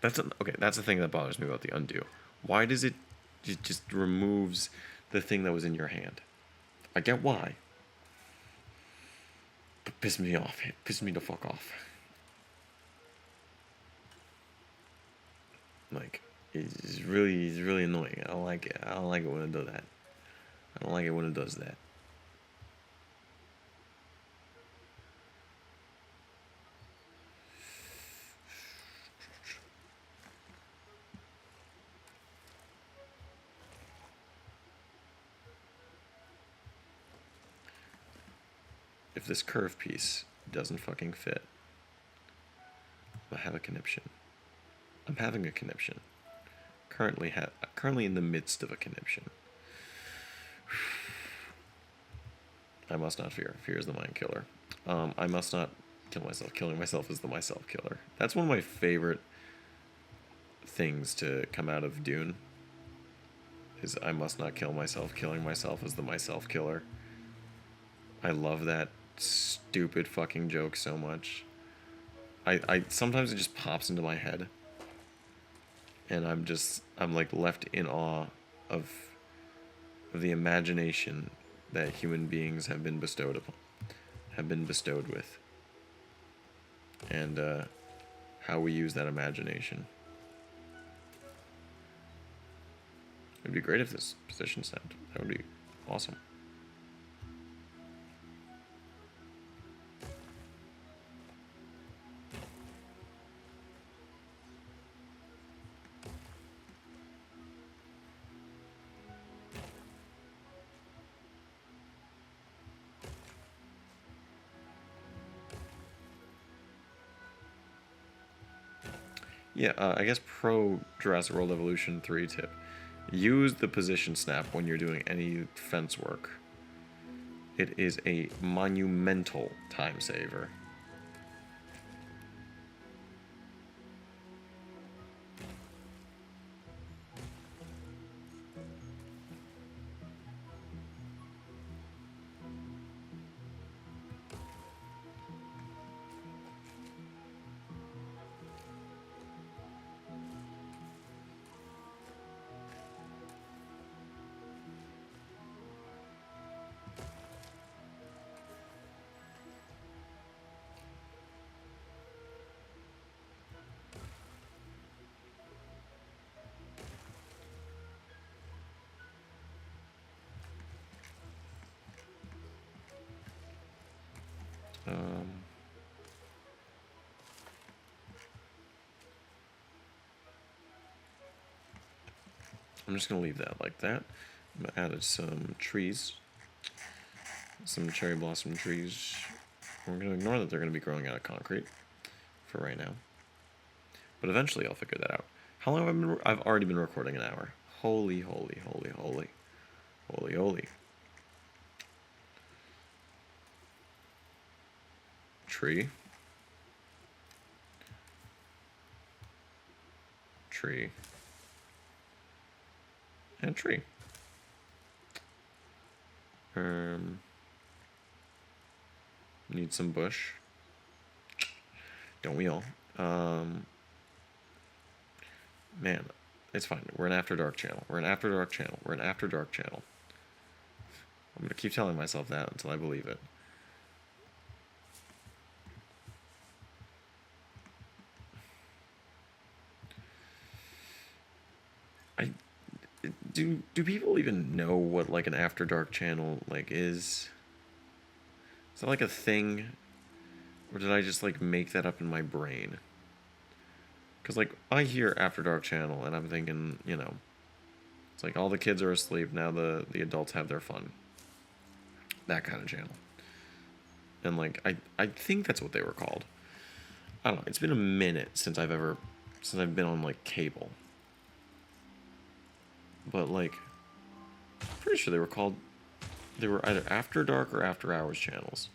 Okay, that's the thing that bothers me about the undo. Why does it just removes the thing that was in your hand? I get why. But piss me off. It pissed me the fuck off. Like, he's really annoying. I don't like it. I don't like it when it does that. I don't like it when it does that. If this curve piece doesn't fucking fit, I have a conniption. I'm having a conniption. Currently in the midst of a conniption. I must not fear. Fear is the mind killer. I must not kill myself. Killing myself is the myself killer. That's one of my favorite things to come out of Dune. Is I must not kill myself. Killing myself is the myself killer. I love that stupid fucking joke so much. I sometimes it just pops into my head. And I'm like left in awe of the imagination that human beings have been bestowed with, and how we use that imagination. It'd be great if this position snapped. That would be awesome. Yeah, I guess pro Jurassic World Evolution 3 tip. Use the position snap when you're doing any fence work. It is a monumental time saver. I'm just going to leave that like that. I added some trees. Some cherry blossom trees. We're going to ignore that they're going to be growing out of concrete for right now. But eventually I'll figure that out. How long have I been... I've already been recording an hour. Holy, holy, holy, holy. Holy, holy. Tree. Tree. And tree. Need some bush. Don't we all? Man, it's fine. We're an After Dark channel. We're an After Dark channel. We're an After Dark channel. I'm going to keep telling myself that until I believe it. Do people even know what like an After Dark channel like is? Is that like a thing? Or did I just like make that up in my brain? Because like I hear After Dark channel and I'm thinking, you know, it's like all the kids are asleep, now the adults have their fun. That kind of channel. And like I think that's what they were called. I don't know, it's been a minute since I've been on like cable. But like, I'm pretty sure they were either After Dark or After Hours channels.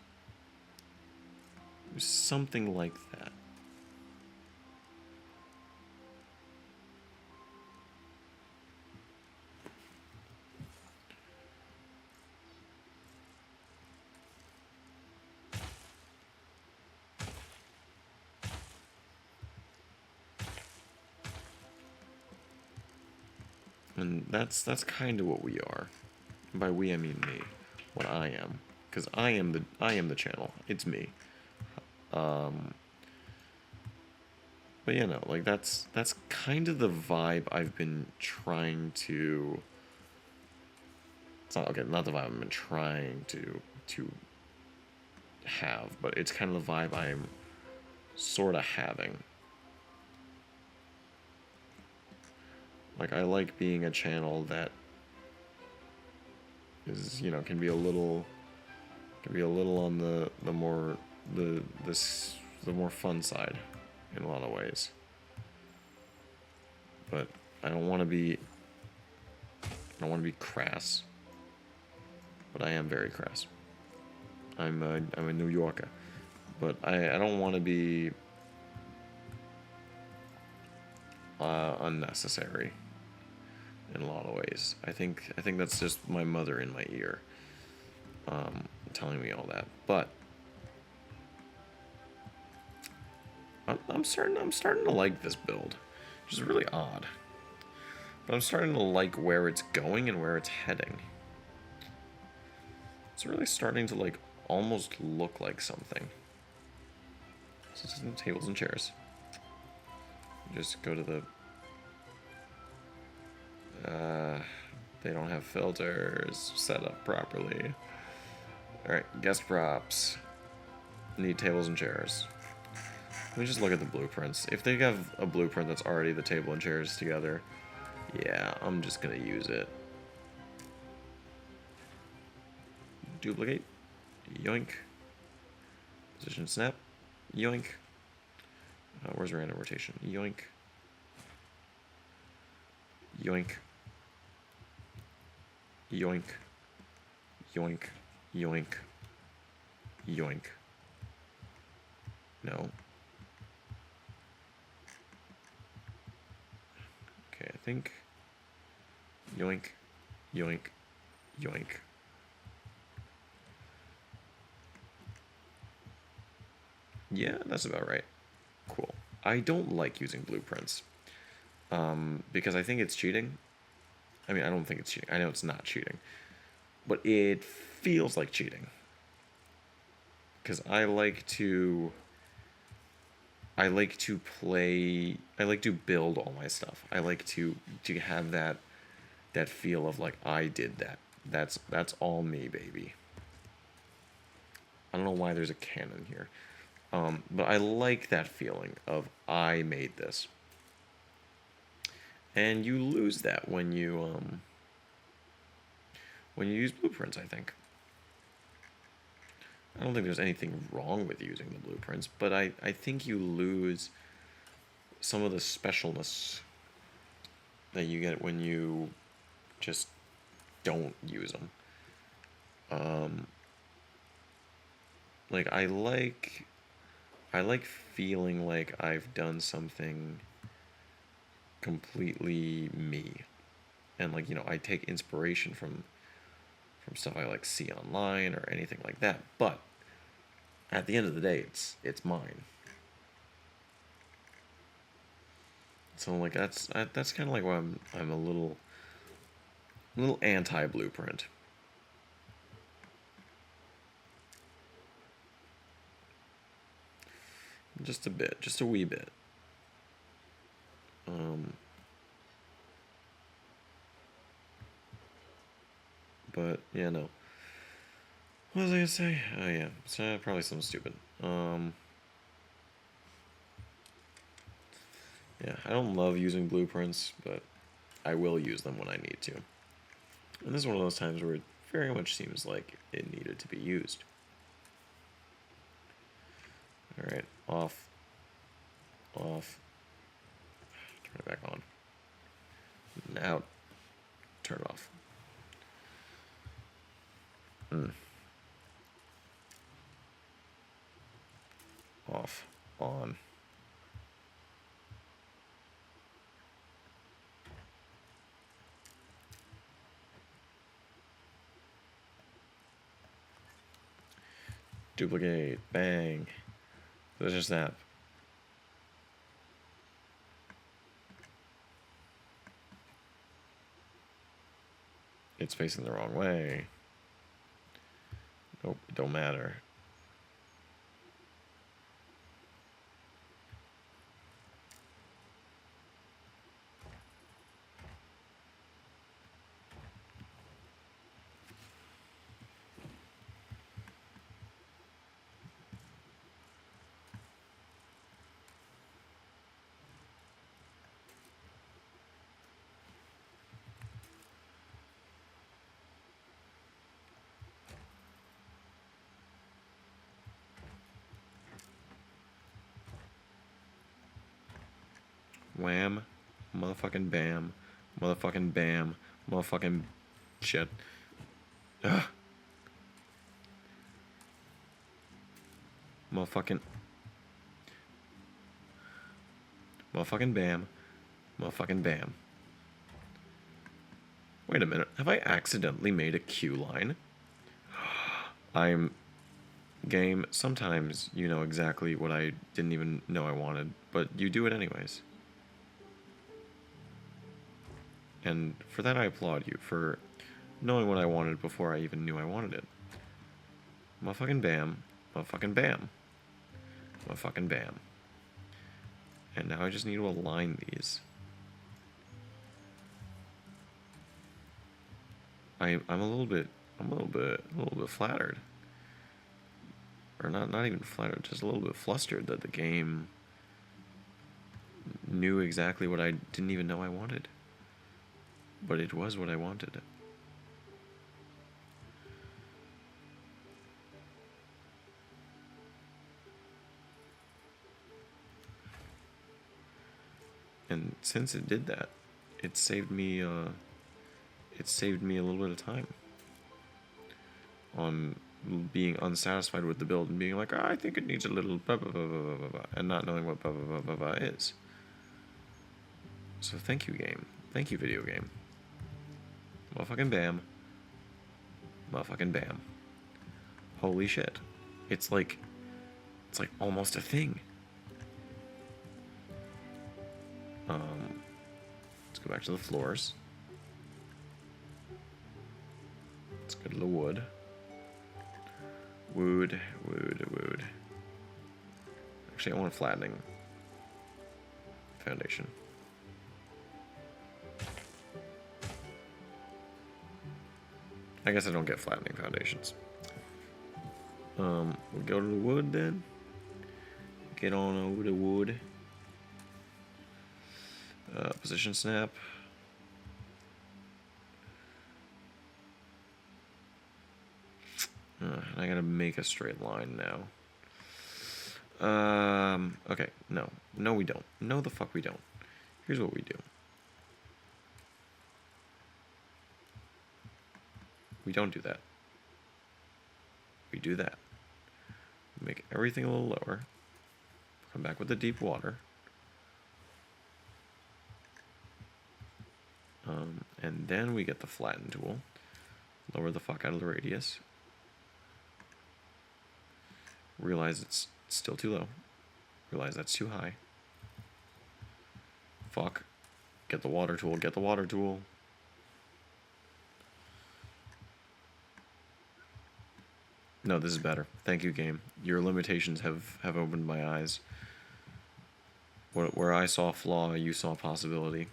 It was something like that. And that's kind of what we are. And by we I mean me, what I am, because I am the channel. It's me. But you know, like that's kind of the vibe I've been trying to. It's not okay. Not the vibe I've been trying to have, but it's kind of the vibe I'm sort of having. Like I like being a channel that is, you know, can be a little on the more the more fun side in a lot of ways. But I don't want to be crass. But I am very crass. I'm a New Yorker. But I don't want to be unnecessary in a lot of ways. I think that's just my mother in my ear telling me all that. But I'm starting to like this build, which is really odd. But I'm starting to like where it's going and where it's heading. It's really starting to like almost look like something. So this isn't tables and chairs. Just go to the. They don't have filters set up properly. All right, guest props. Need tables and chairs. Let me just look at the blueprints. If they have a blueprint that's already the table and chairs together, yeah, I'm just gonna use it. Duplicate. Yoink. Position snap. Yoink. Where's random rotation? Yoink. Yoink. Yoink. Yoink. Yoink. Yoink. No. Okay, I think. Yoink. Yoink. Yoink. Yeah, that's about right. Cool. I don't like using blueprints. Because I think it's cheating. I mean, I don't think it's cheating. I know it's not cheating. But it feels like cheating. Because I like to play, I like to build all my stuff. I like to have that feel of like I did that. That's all me, baby. I don't know why there's a cannon here. But I like that feeling of I made this. And you lose that when you use blueprints, I think. I don't think there's anything wrong with using the blueprints, but I think you lose some of the specialness that you get when you just don't use them. Like I like feeling like I've done something completely me, and like, you know, I take inspiration from stuff I like see online or anything like that, but at the end of the day it's mine. So like that's kind of like why I'm a little anti blueprint. Just a bit, just a wee bit. But yeah, no. What was I gonna say? Oh yeah, it's probably something stupid. Yeah, I don't love using blueprints, but I will use them when I need to. And this is one of those times where it very much seems like it needed to be used. Alright, off. Off. Turn it back on. Now, turn it off. Off. On. Duplicate. Bang. There's just that. It's facing the wrong way. Nope, it don't matter. Wham. Motherfucking bam. Motherfucking bam. Motherfucking shit. Ugh. Motherfucking. Motherfucking bam. Motherfucking bam. Wait a minute. Have I accidentally made a Q line? I'm... Game, sometimes you know exactly what I didn't even know I wanted, but you do it anyways. And for that I applaud you, for knowing what I wanted before I even knew I wanted it. Motherfucking bam. Motherfucking bam. Motherfucking bam. And now I just need to align these. I'm a little bit flattered. Or not even flattered, just a little bit flustered that the game knew exactly what I didn't even know I wanted. But it was what I wanted. And since it did that, it saved me a little bit of time on being unsatisfied with the build and being like, oh, I think it needs a little blah, blah, blah, blah, blah, blah, and not knowing what blah, blah, blah, blah, blah is. So thank you, game. Thank you, video game. Motherfucking bam. Motherfucking bam. Holy shit. It's like almost a thing. Let's go back to the floors. Let's go to the wood. Wood. Actually, I want a flattening foundation. I guess I don't get flattening foundations. We'll go to the wood then. Get on over to wood. Position snap. I gotta make a straight line now. Okay, no. No, we don't. No, the fuck we don't. Here's what we do. We don't do that. We do that. Make everything a little lower. Come back with the deep water. And then we get the flatten tool. Lower the fuck out of the radius. Realize it's still too low. Realize that's too high. Fuck. Get the water tool. Get the water tool. No, this is better. Thank you, game. Your limitations have opened my eyes. Where I saw flaw, you saw possibility.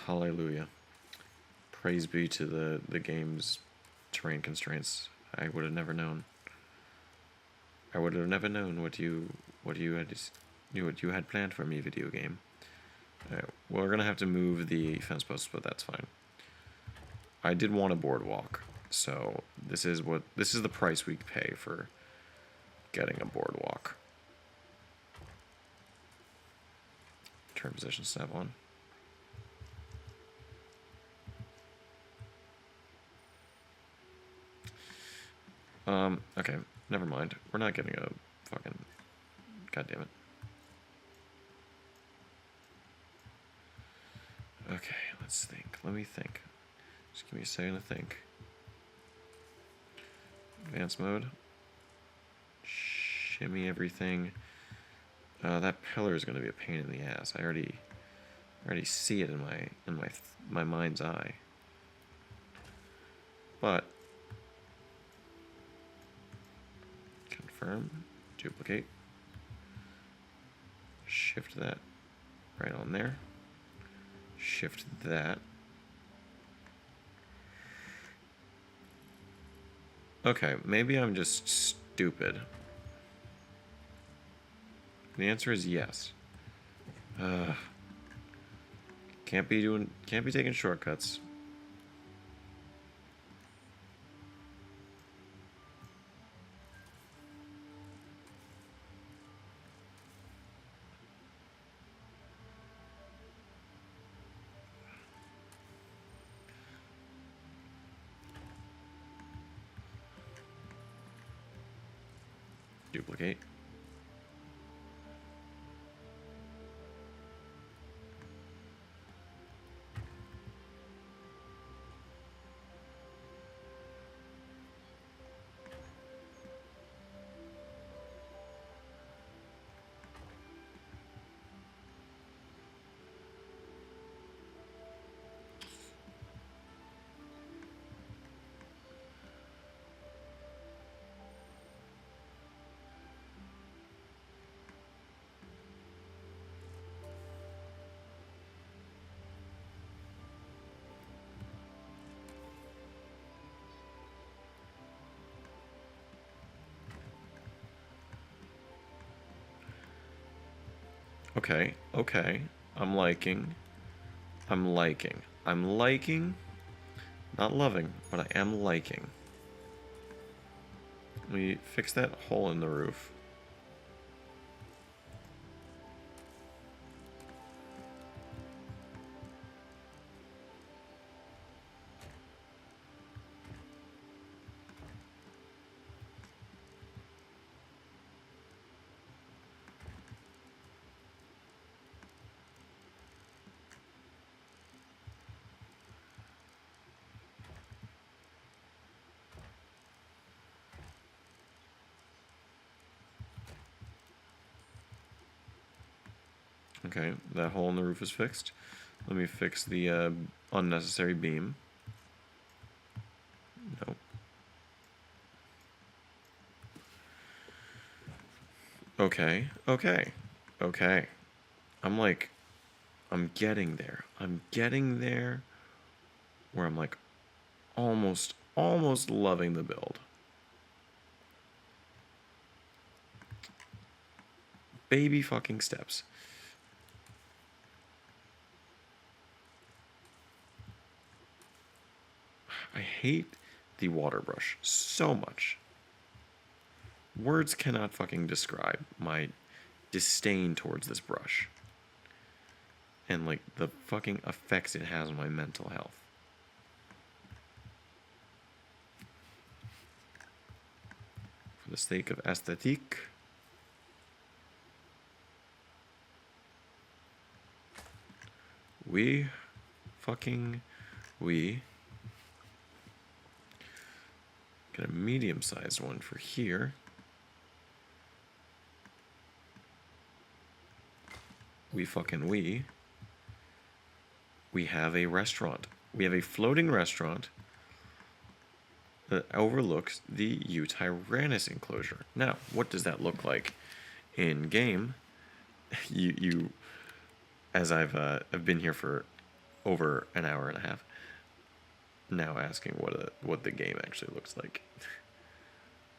Hallelujah. Praise be to the game's terrain constraints. I would have never known. I would have never known what you had planned for me, video game. Well, we're gonna have to move the fence posts, but that's fine. I did want a boardwalk, so this is the price we pay for getting a boardwalk. Turn position snap on. Okay, never mind. We're not getting a fucking... God damn it. Okay, let's think. Let me think. Just give me a second to think. Advanced mode. Shimmy everything. That pillar is going to be a pain in the ass. I already see it in my mind's eye. But confirm, duplicate, shift that right on there, shift that. Okay, maybe I'm just stupid. The answer is yes. Can't be taking shortcuts. Duplicate. Okay, okay. I'm liking. I'm liking. I'm liking. Not loving, but I am liking. Let me fix that hole in the roof. Okay, that hole in the roof is fixed. Let me fix the unnecessary beam. Nope. Okay, okay, okay. I'm like, I'm getting there. I'm getting there where I'm like almost loving the build. Baby fucking steps. I hate the water brush so much. Words cannot fucking describe my disdain towards this brush. And like the fucking effects it has on my mental health. For the sake of aesthetique. We get a medium-sized one for here. We have a restaurant. We have a floating restaurant that overlooks the Tyrannus enclosure. Now, what does that look like in game? You as I've been here for over an hour and a half, now asking what the game actually looks like.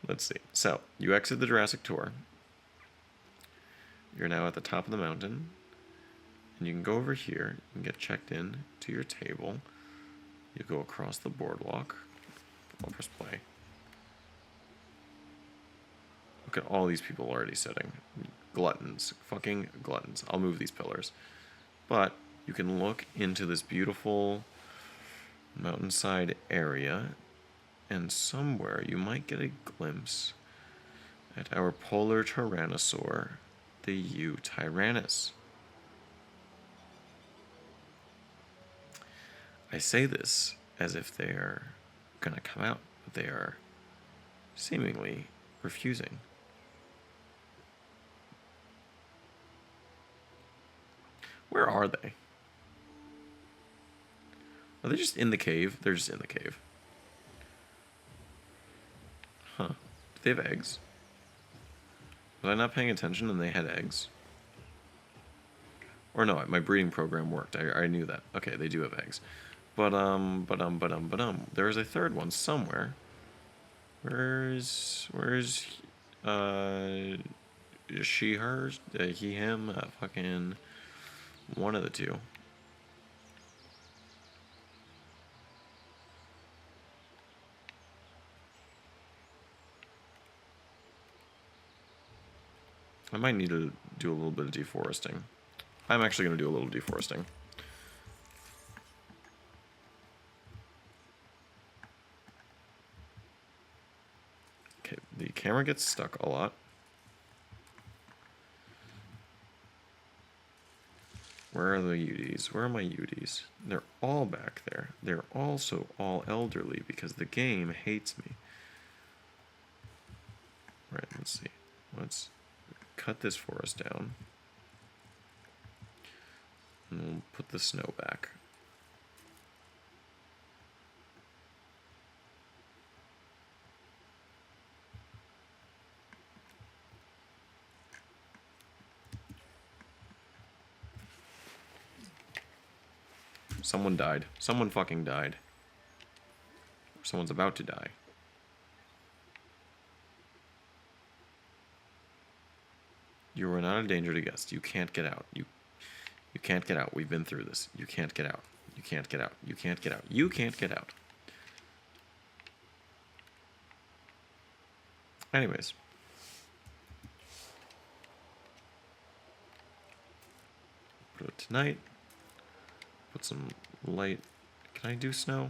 Let's see. So, you exit the Jurassic tour. You're now at the top of the mountain. And you can go over here and get checked in to your table. You go across the boardwalk. I'll press play. Look at all these people already sitting. Gluttons. Fucking gluttons. I'll move these pillars. But you can look into this beautiful mountainside area, and somewhere you might get a glimpse at our polar tyrannosaur, the Tyrannus. I say this as if they're gonna come out, but they are seemingly refusing. Where are they? Are they just in the cave? They're just in the cave. Huh. Do they have eggs? Was I not paying attention and they had eggs? Or no, my breeding program worked. I knew that. Okay, they do have eggs. But there's a third one somewhere. Where's she, her, he, him, fucking one of the two. I might need to do a little bit of deforesting. I'm actually going to do a little deforesting. Okay, the camera gets stuck a lot. Where are the Uties? Where are my Uties? They're all back there. They're also all elderly because the game hates me. Right, let's see. Let's cut this forest down. And we'll put the snow back. Someone died. Someone fucking died. Someone's about to die. You are not a danger to guests. You can't get out. You can't get out. We've been through this. You can't get out. You can't get out. You can't get out. You can't get out. Anyways. Put it tonight. Put some light. Can I do snow?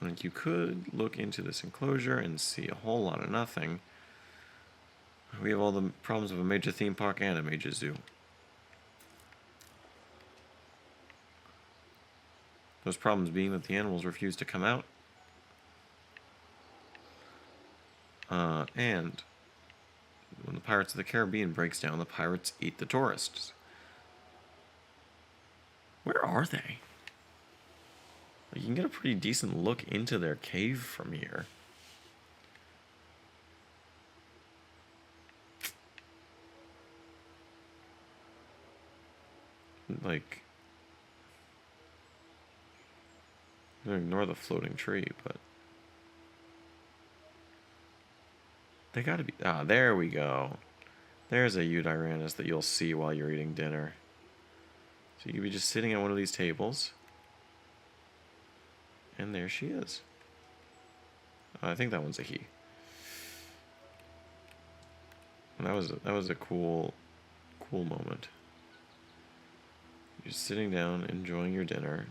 Like, you could look into this enclosure and see a whole lot of nothing. We have all the problems of a major theme park and a major zoo. Those problems being that the animals refuse to come out. And when the Pirates of the Caribbean breaks down, the pirates eat the tourists. Where are they? You can get a pretty decent look into their cave from here. Like, I'm gonna ignore the floating tree, but they gotta be. Ah, there we go. There's a Eutyranus that you'll see while you're eating dinner. So you could be just sitting at one of these tables. And there she is. I think that one's a he. And that was a cool moment. You're sitting down, enjoying your dinner.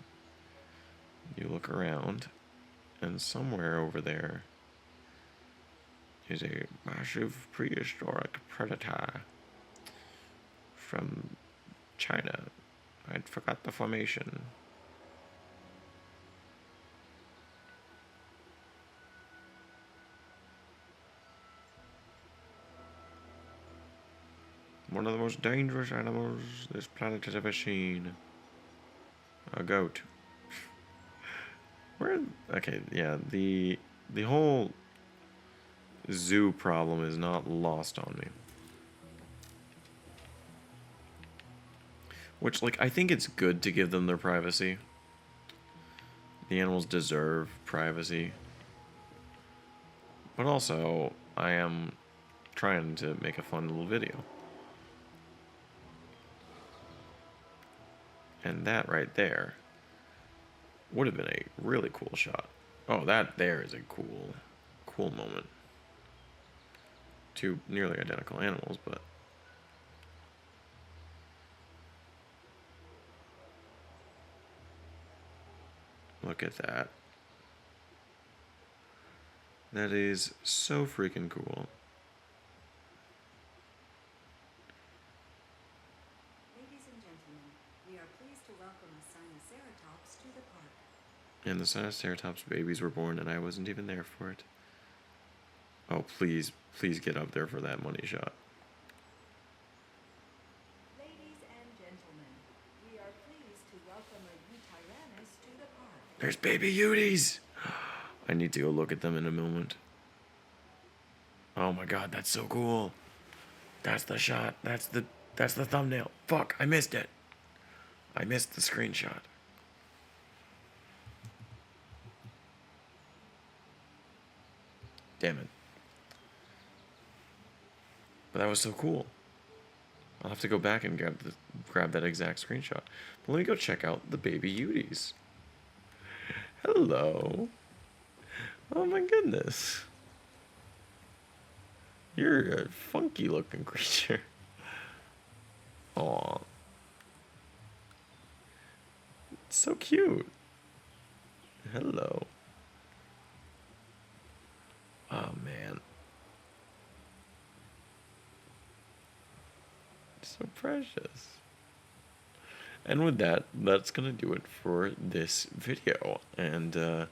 You look around, and somewhere over there is a massive prehistoric predator from China. I forgot the formation. One of the most dangerous animals this planet has ever seen. A goat. Where? Okay, yeah. The whole zoo problem is not lost on me. Which, like, I think it's good to give them their privacy. The animals deserve privacy. But also, I am trying to make a fun little video. And that right there would have been a really cool shot. Oh, that there is a cool moment. Two nearly identical animals, but look at that. That is so freaking cool. And the Sinoceratops babies were born, and I wasn't even there for it. Oh, please, please get up there for that money shot. Ladies and gentlemen, we are pleased to welcome a Eutyranus to the park. There's baby Uties! I need to go look at them in a moment. Oh my god, that's so cool. That's the shot. That's the thumbnail. Fuck, I missed it. I missed the screenshot. Damn it. But that was so cool. I'll have to go back and grab that exact screenshot. But let me go check out the baby Uties. Hello. Oh my goodness. You're a funky looking creature. Aw. so cute. Hello. Oh man. So precious. And with that, that's gonna do it for this video. And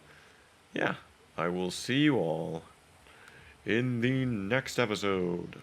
yeah, I will see you all in the next episode.